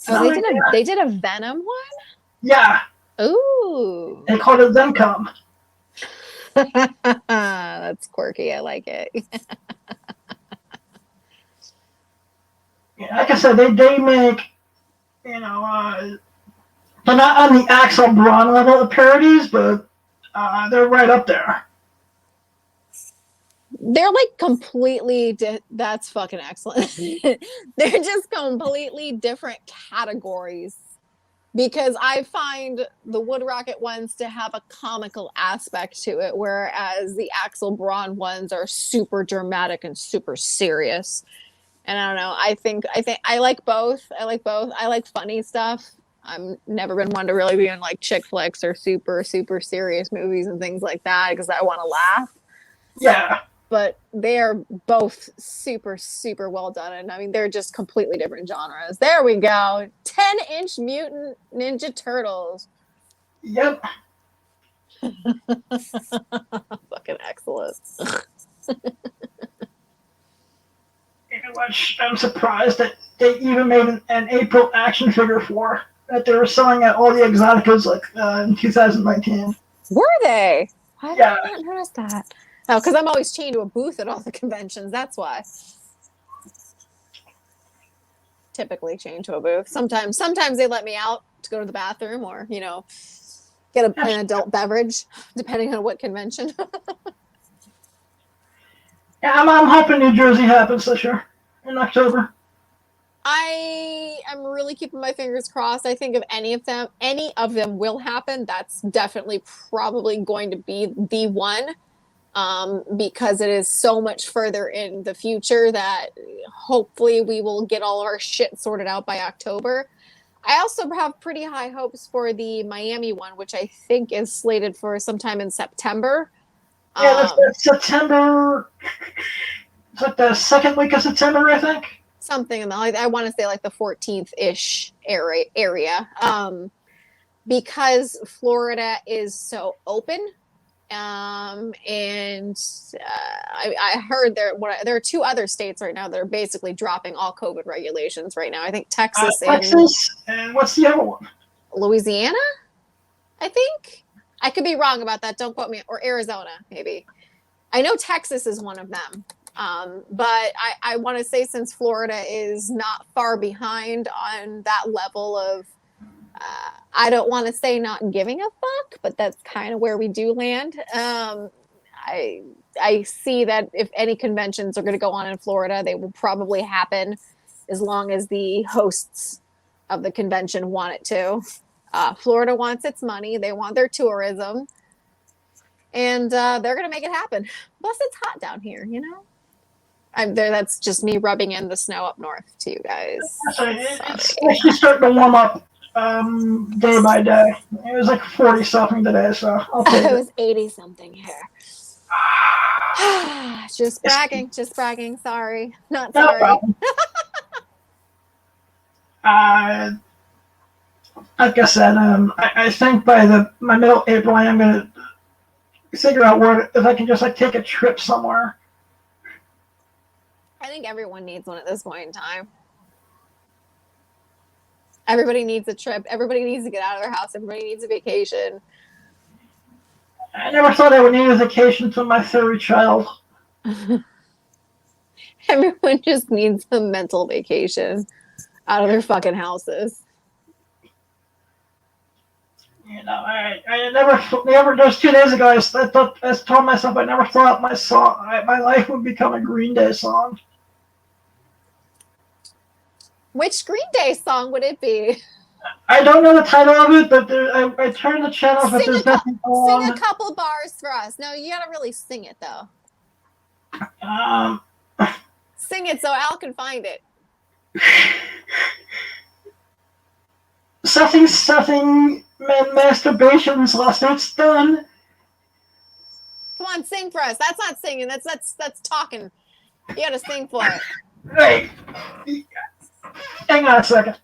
Oh, they did a Venom one? Yeah. Ooh. They called it Vencom. That's quirky. I like it. Yeah, like I said, they make, you know, they're not on the Axel Braun level of parodies, but they're right up there. They're like completely that's fucking excellent. They're just completely different categories, because I find the Wood Rocket ones to have a comical aspect to it, whereas the Axel Braun ones are super dramatic and super serious. And I don't know, I think I like both. I like funny stuff. I've never been one to really be in like chick flicks or super serious movies and things like that, because I want to laugh. Yeah. But they are both super well done, and I mean they're just completely different genres. There we go. 10-inch Mutant Ninja Turtles. Yep. Fucking excellent. You know what? I'm surprised that they even made an April action figure for that they were selling at all the Exoticas like in 2019. Were they? I Yeah. didn't notice that. Oh, because I'm always chained to a booth at all the conventions. That's why. Typically chained to a booth. Sometimes they let me out to go to the bathroom, or get an adult beverage, depending on what convention. Yeah, I'm hoping New Jersey happens this year in October. I am really keeping my fingers crossed. I think if any of them will happen, that's definitely probably going to be the one. Because it is so much further in the future that hopefully we will get all our shit sorted out by October. I also have pretty high hopes for the Miami one, which I think is slated for sometime in September. Yeah, that's September. It's like the second week of September, I think. Something in the, I want to say like the 14th ish area. Because Florida is so open. And I heard there are two other states right now that are basically dropping all COVID regulations right now. I think Texas and what's the other one? Louisiana, I think. I could be wrong about that. Don't quote me. Or Arizona, maybe. I know Texas is one of them. But I want to say, since Florida is not far behind on that level of, I don't want to say not giving a fuck, but that's kind of where we do land. I see that if any conventions are going to go on in Florida, they will probably happen as long as the hosts of the convention want it to. Florida wants its money. They want their tourism. And they're going to make it happen. Plus, it's hot down here, you know? That's just me rubbing in the snow up north to you guys. It's actually starting to warm up day by day. It was like 40-something today, so I'll take it. It was 80-something here. Just bragging. Sorry. Not No sorry. problem. Like I said, I think by my middle of April, I am going to figure out if I can just like take a trip somewhere. I think everyone needs one at this point in time. Everybody needs a trip. Everybody needs to get out of their house. Everybody needs a vacation. I never thought I would need a vacation until my third child. Everyone just needs a mental vacation out of their fucking houses. You know, I never. Just 2 days ago, I told myself I never thought my life would become a Green Day song. Which Green Day song would it be? I don't know the title of it, but I turned the channel, but there's nothing on. Sing a couple bars for us. No, you gotta really sing it though. Sing it so Al can find it. Something. Man, masturbation's lost its done. Come on, sing for us. That's not singing. That's talking. You gotta sing for it. Hey, hang on a second.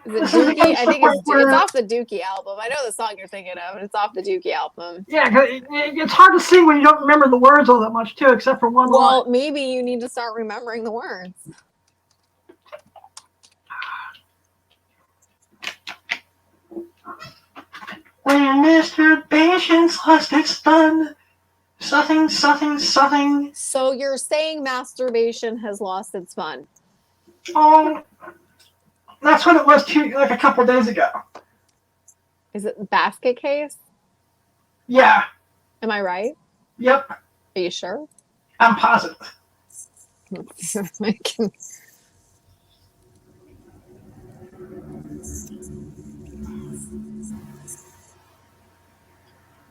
Is it Dookie? I think it's off the Dookie album. I know the song you're thinking of, and it's off the Dookie album. Yeah, it's hard to sing when you don't remember the words all that much, too, except for one line. Well, maybe you need to start remembering the words. When masturbation's lost its fun, something. So you're saying masturbation has lost its fun? Oh, that's what it was like a couple days ago. Is it Basket Case? Yeah. Am I right? Yep. Are you sure? I'm positive.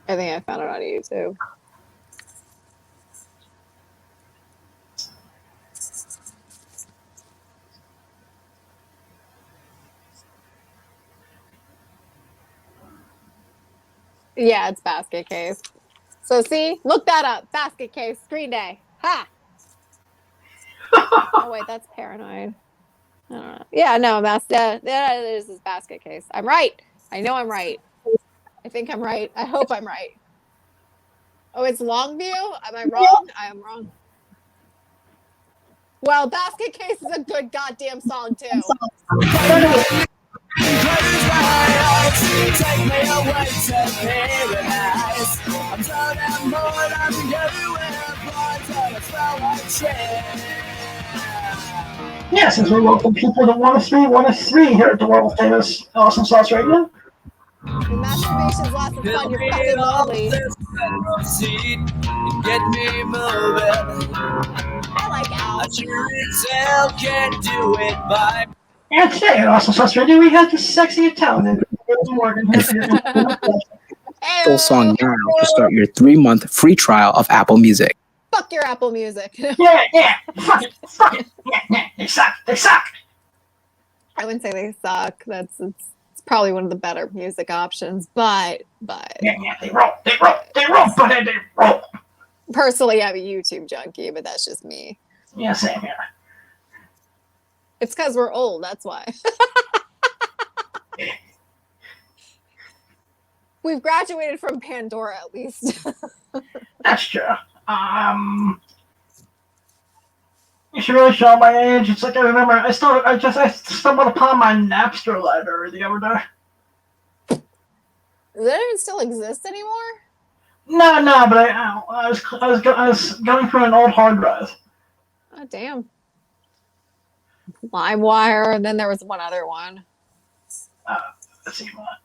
I think I found it on YouTube. Yeah, it's Basket Case. So see, look that up. Basket Case, Green Day. Ha! Oh wait, that's Paranoid. I don't know. Yeah, no, it is Basket Case. I'm right. I know I'm right. I think I'm right. I hope I'm right. Oh, it's Longview? Am I wrong? I am wrong. Well, Basket Case is a good goddamn song, too. Take me away to paradise. I'm so damn bored of you and Yes, as we welcome people to 103 here at the world famous Awesome Sauce Radio. The masturbation's lots of fun. You're fucking lovely. Get me moving. I like Al. I sure as hell can't do it by. And today at Awesome Sauce Radio, we have the sexy and talented Whitney Morgan. Full song now to start your 3-month free trial of Apple Music. Fuck your Apple Music. Yeah, fuck it, yeah, they suck. I wouldn't say they suck. It's probably one of the better music options, but Yeah, they roll, but they roll. personally, I'm a YouTube junkie, but that's just me. Yeah, same here. It's because we're old. That's why. We've graduated from Pandora, at least. That's true. You should really show my age. It's like I remember. I stumbled upon my Napster library the other day. Does that even still exist anymore? No, but I was going through an old hard drive. Oh, damn. LimeWire, and then there was one other one. Let's see what.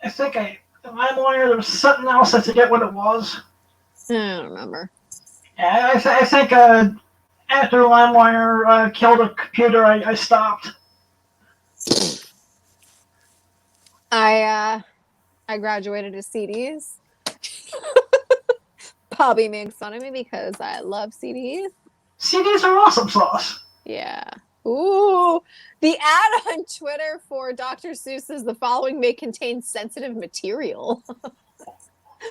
I think LimeWire. There was something else. I forget what it was. I don't remember. Yeah, I think after LimeWire killed a computer, I stopped. I graduated to CDs. Bobby makes fun of me because I love CDs. CDs are awesome sauce. Yeah. Ooh. The ad on Twitter for Dr. Seuss says the following may contain sensitive material.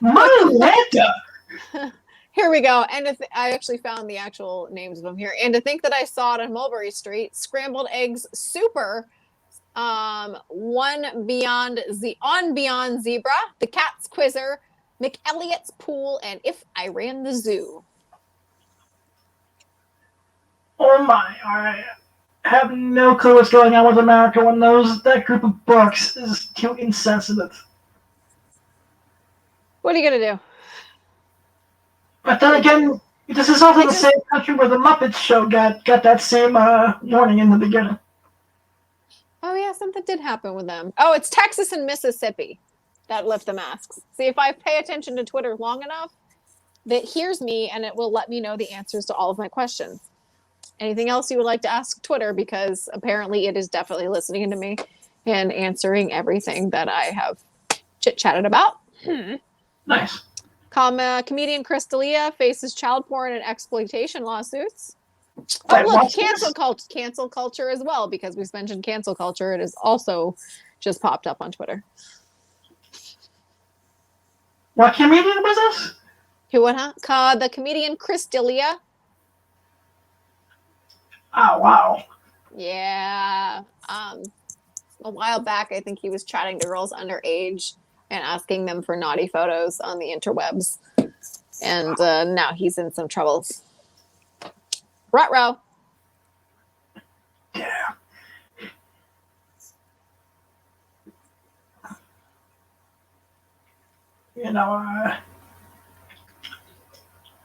My Lanta! Here we go. And I actually found the actual names of them here. And to think that I saw it on Mulberry Street, scrambled eggs super, on Beyond Zebra, the Cat's Quizzer, McElliot's Pool, and If I Ran the Zoo. Oh my! I have no clue what's going on with America when that group of books is too insensitive. What are you gonna do? But then again, this is also the same country where the Muppets show got that same warning in the beginning. Oh yeah, something did happen with them. Oh, it's Texas and Mississippi that lift the masks. See, if I pay attention to Twitter long enough, that hears me and it will let me know the answers to all of my questions. Anything else you would like to ask Twitter? Because apparently it is definitely listening to me and answering everything that I have chit-chatted about. Nice. Comedian Chris D'Elia faces child porn and exploitation lawsuits. Wait, Oh, look, what's cancel culture as well, because we've mentioned cancel culture. It is also just popped up on Twitter. What comedian was this? Who, what, huh? The comedian Chris D'Elia. Oh, wow. Yeah. A while back, I think he was chatting to girls underage and asking them for naughty photos on the interwebs. And now he's in some troubles. Ruh-roh. Yeah. You know,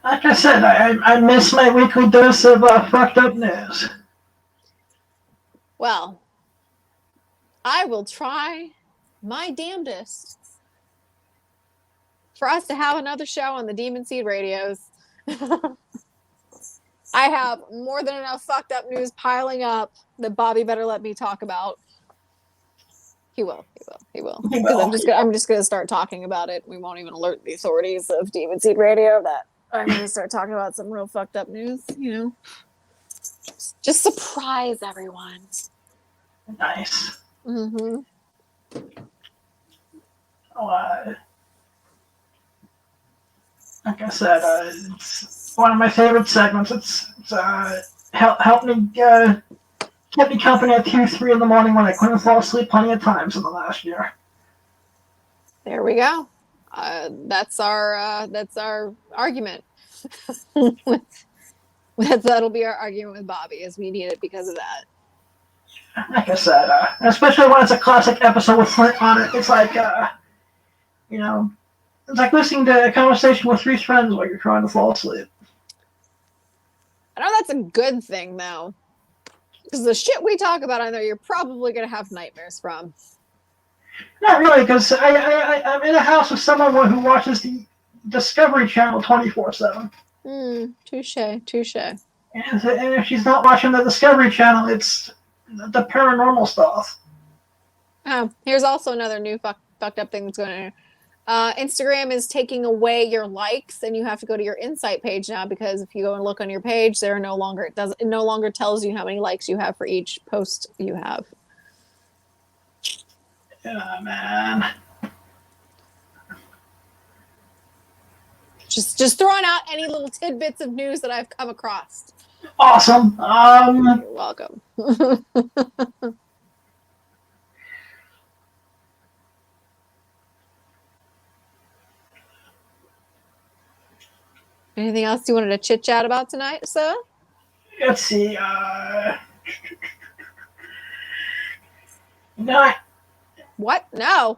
like I said, I miss my weekly dose of fucked up news. Well, I will try my damnedest for us to have another show on the Demon Seed radios. I have more than enough fucked up news piling up that Bobby better let me talk about. He will. Because I'm just gonna start talking about it. We won't even alert the authorities of Demon Seed Radio that I'm gonna start talking about some real fucked up news. You know, just surprise everyone. Nice. Mm-hmm. Like I said, it's one of my favorite segments. It's helped me kept me company at 2, 3 in the morning when I couldn't fall asleep plenty of times in the last year. There we go. That's our argument. That'll be our argument with Bobby, as we need it because of that. Like I said, especially when it's a classic episode with Flint on it, it's like, you know, it's like listening to a conversation with 3 friends while you're trying to fall asleep. I know that's a good thing, though. Because the shit we talk about on there, you're probably going to have nightmares from. Not really, because I'm in a house with someone who watches the Discovery Channel 24/7. Touche. And if she's not watching the Discovery Channel, it's the paranormal stuff. Oh, here's also another new fucked up thing that's going on. Instagram is taking away your likes, and you have to go to your Insight page now, because if you go and look on your page, it no longer tells you how many likes you have for each post you have. Yeah, man. Just throwing out any little tidbits of news that I've come across. Awesome. You're welcome. Anything else you wanted to chit chat about tonight, sir? Let's see. No, What? No.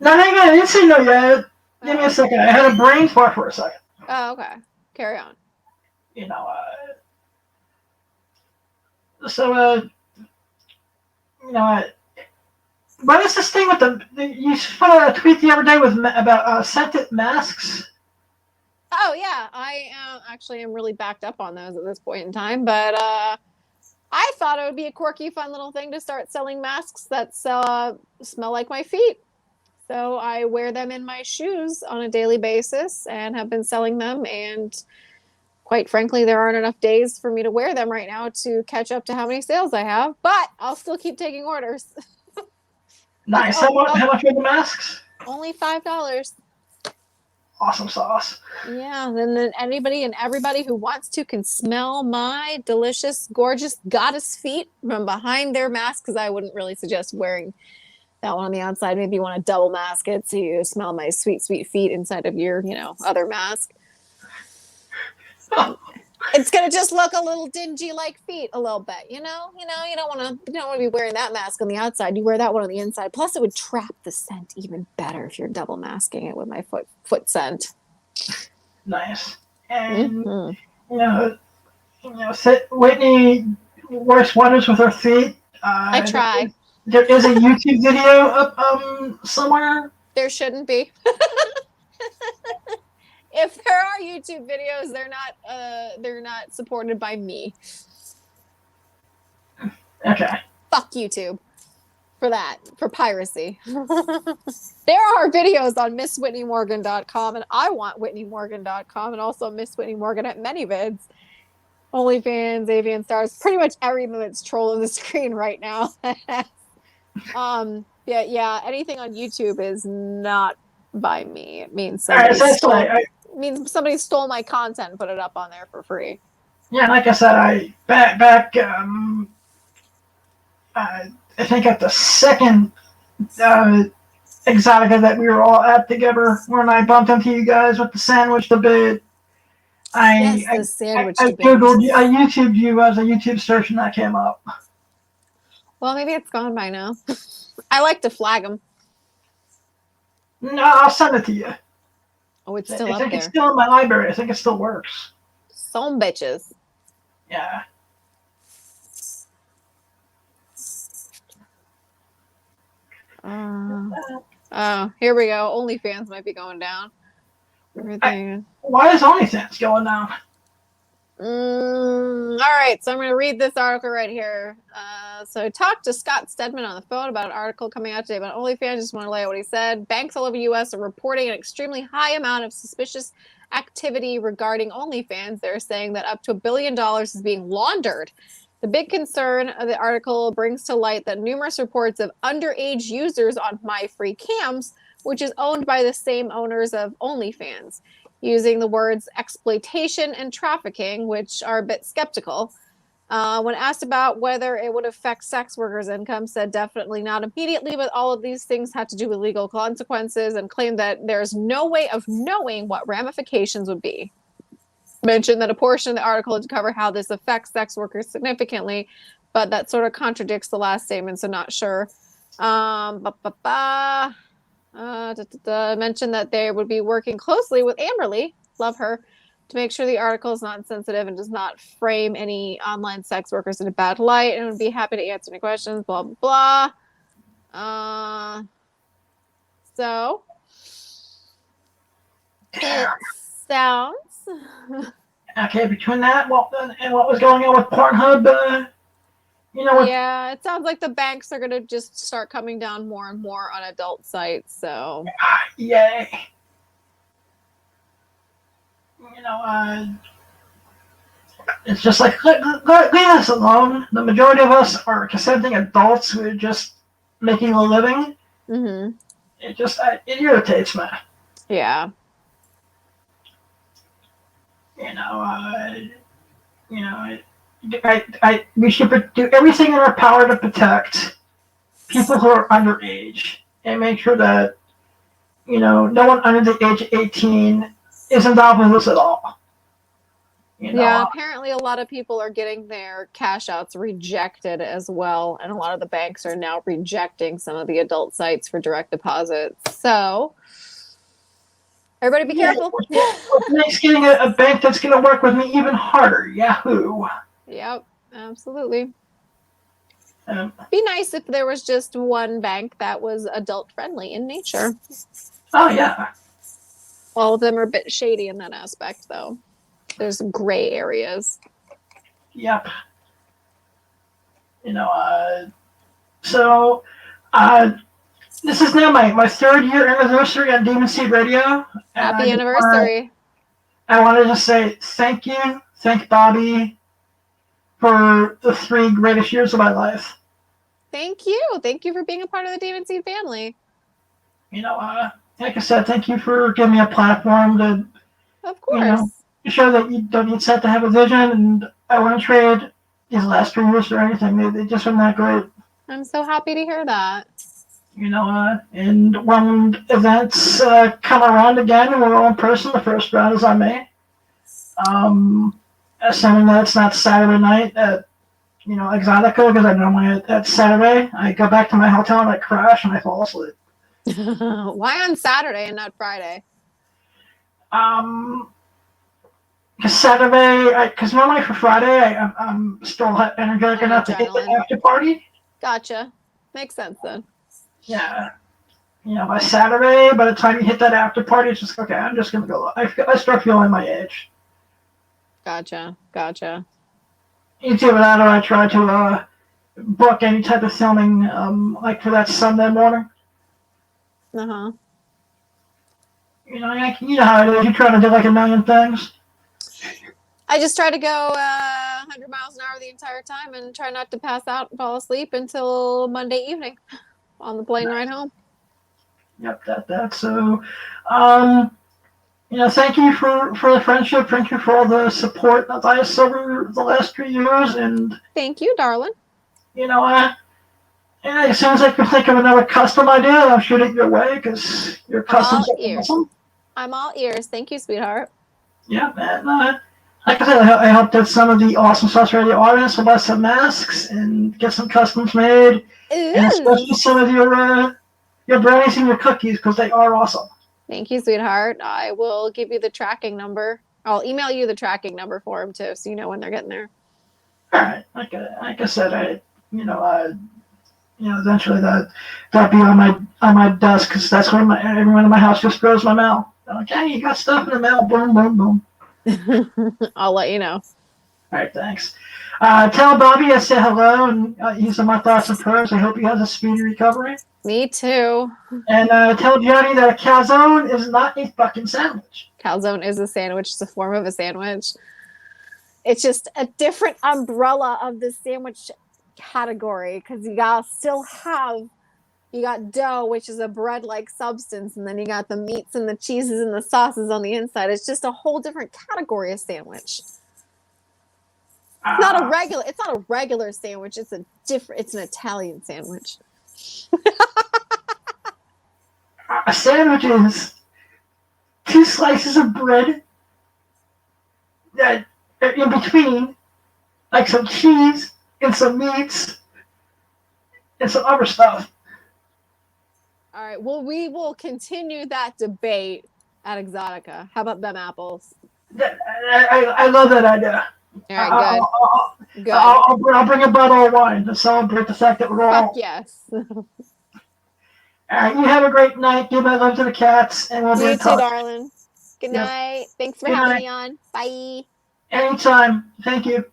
hang on. I didn't say no yet. Give me a second. I had a brain fart for a second. Oh, okay. Carry on. You know, what is this thing with you put out a tweet the other day about scented masks? Oh yeah, I actually am really backed up on those at this point in time, but I thought it would be a quirky, fun little thing to start selling masks that smell like my feet. So I wear them in my shoes on a daily basis and have been selling them. And quite frankly, there aren't enough days for me to wear them right now to catch up to how many sales I have. But I'll still keep taking orders. Nice. How much are the masks? Only $5. Awesome sauce. Yeah, then anybody and everybody who wants to can smell my delicious, gorgeous goddess feet from behind their mask, because I wouldn't really suggest wearing that one on the outside. Maybe you want to double mask it so you smell my sweet, sweet feet inside of your, other mask. It's gonna just look a little dingy like feet a little bit, you don't want to be wearing that mask on the outside. You wear that one on the inside. Plus, it would trap the scent even better if you're double masking it with my foot scent. Nice. And Whitney works wonders with her feet. I try. There is a YouTube video up somewhere. There shouldn't be. If there are YouTube videos, they're not supported by me. Okay. Fuck YouTube for piracy. There are videos on MissWhitneyMorgan.com, and I want WhitneyMorgan.com, and also Miss Whitney Morgan at ManyVids, OnlyFans, Avian Stars, pretty much every that's trolling the screen right now. Yeah, anything on YouTube is not by me. It means somebody stole my content and put it up on there for free. Yeah, like I said, I think at the second Exotica that we were all at together, when I bumped into you guys with the sandwich debate, the sandwich debate. I YouTubed you as a YouTube search, and that came up. Well, maybe it's gone by now. I like to flag them. No, I'll send it to you. Oh, it's still I up think there. it's still in my library. I think it still works. Some bitches. Yeah. Oh, here we go. OnlyFans might be going down. Everything. Why is OnlyFans going down? All right, so I'm going to read this article right here. So I talked to Scott Stedman on the phone about an article coming out today about OnlyFans. Just want to lay out what he said. Banks all over the U.S. are reporting an extremely high amount of suspicious activity regarding OnlyFans. They're saying that up to $1 billion is being laundered. The big concern of the article brings to light that numerous reports of underage users on MyFreeCams, which is owned by the same owners of OnlyFans, using the words exploitation and trafficking, which are a bit skeptical. When asked about whether it would affect sex workers' income, said definitely not immediately, but all of these things had to do with legal consequences, and claimed that there's no way of knowing what ramifications would be. Mentioned that a portion of the article would cover how this affects sex workers significantly, but that sort of contradicts the last statement, so not sure. Mentioned that they would be working closely with Amberly, love her, to make sure the article is not insensitive and does not frame any online sex workers in a bad light, and would be happy to answer any questions, blah, blah, blah. So, it sounds... Okay, between that and what was going on with Pornhub, yeah, it sounds like the banks are going to just start coming down more and more on adult sites, so... Yay. It's just like, leave us alone. The majority of us are consenting adults who are just making a living. Mm-hmm. It irritates me. Yeah. We should do everything in our power to protect people who are underage and make sure that, no one under the age of 18 is involved in this at all. Yeah, apparently a lot of people are getting their cash outs rejected as well, and a lot of the banks are now rejecting some of the adult sites for direct deposits. So everybody be careful. What's nice getting a bank that's going to work with me even harder. Yahoo! Yep, absolutely. Um, Be nice if there was just one bank that was adult friendly in nature. oh, yeah. All of them are a bit shady in that aspect, though. There's gray areas. Yep. This is now my third year anniversary on Demon Seed Radio. Happy anniversary. I want to just say thank you. Thank Bobby for the 3 greatest years of my life. Thank you. Thank you for being a part of the Demon Seed family. Like I said, thank you for giving me a platform to, of course, show that you don't need set to have a vision, and I wouldn't trade these last 3 years for anything. They just been that great. I'm so happy to hear that. And when events come around again, we're all in person. The first round is on me. Assuming that it's not Saturday night at, Exotica, because I normally at Saturday, I go back to my hotel and I crash and I fall asleep. Why on Saturday and not Friday? Because Saturday, because normally for Friday, I'm still energetic enough to hit the after party. Gotcha. Makes sense then. Yeah. By Saturday, by the time you hit that after party, it's just, okay, I'm just going to go. I start feeling my age. Gotcha. Either that or I try to book any type of filming, like for that Sunday morning. Uh-huh. You know how it is. You're trying to do like a million things. I just try to go 100 miles an hour the entire time and try not to pass out and fall asleep until Monday evening on the plane ride home. Yep, that. So, thank you for the friendship. Thank you for all the support that I saw over the last 3 years. And thank you, darling. As soon as I can think of another custom idea, I'll shoot it your way because your customs are awesome. I'm all ears. Thank you, sweetheart. Yeah, man. Like I said, I hope that some of the Awesome Sauce Radio audience will buy some masks and get some customs made. Ooh. And especially some of your brownies and your cookies because they are awesome. Thank you, sweetheart. I will give you the tracking number. I'll email you the tracking number for them too, so you know when they're getting there. All right. Like I said, eventually that'll be on my desk because that's where everyone in my house just throws my mail. I'm like, hey, you got stuff in the mail? Boom, boom, boom. I'll let you know. All right, thanks. Tell Bobby I say hello, and he's in my thoughts and prayers. I hope he has a speedy recovery. Me too. And tell Johnny that a calzone is not a fucking sandwich. Calzone is a sandwich. It's a form of a sandwich. It's just a different umbrella of the sandwich category because you got dough, which is a bread-like substance, and then you got the meats and the cheeses and the sauces on the inside. It's just a whole different category of sandwich. It's not a regular sandwich. It's an Italian sandwich. A sandwich is 2 slices of bread that in between, like some cheese and some meats and some other stuff. All right. Well, we will continue that debate at Exotica. How about them apples? I love that idea. All right, good. I'll bring a bottle of wine to celebrate the fact that we're all. Fuck yes. All right, you have a great night. Give my love to the cats, and we'll be in touch. You too, darling. Good night. Thanks for having me on. Bye. Anytime. Thank you.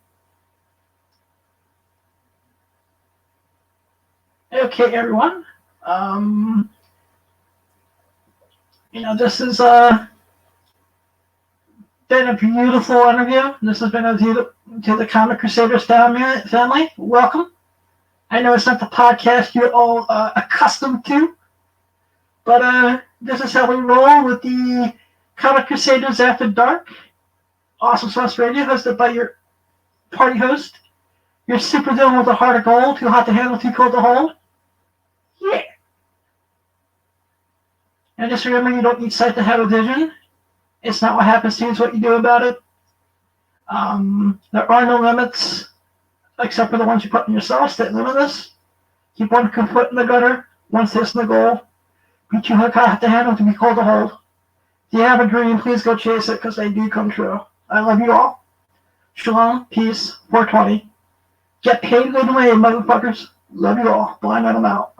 Okay, everyone. This has been a beautiful interview. This has been to the Comic Crusaders family. Welcome. I know it's not the podcast you're all accustomed to, But this is how we roll with the Comic Crusaders After Dark. Awesome Sauce Radio, hosted by your party host. Your super villain with a heart of gold, too hot to handle, too cold to hold. Yeah. And just remember, you don't need sight to have a vision. It's not what happens to you, it's what you do about it. There are no limits, except for the ones you put in yourself. Stay limitless. Keep one foot in the gutter, one fist in the goal. Be too hot to handle, to be cold to hold. If you have a dream, please go chase it, because they do come true. I love you all. Shalom, peace, 420. Get paid good way, motherfuckers. Love you all. Blind, I'm out.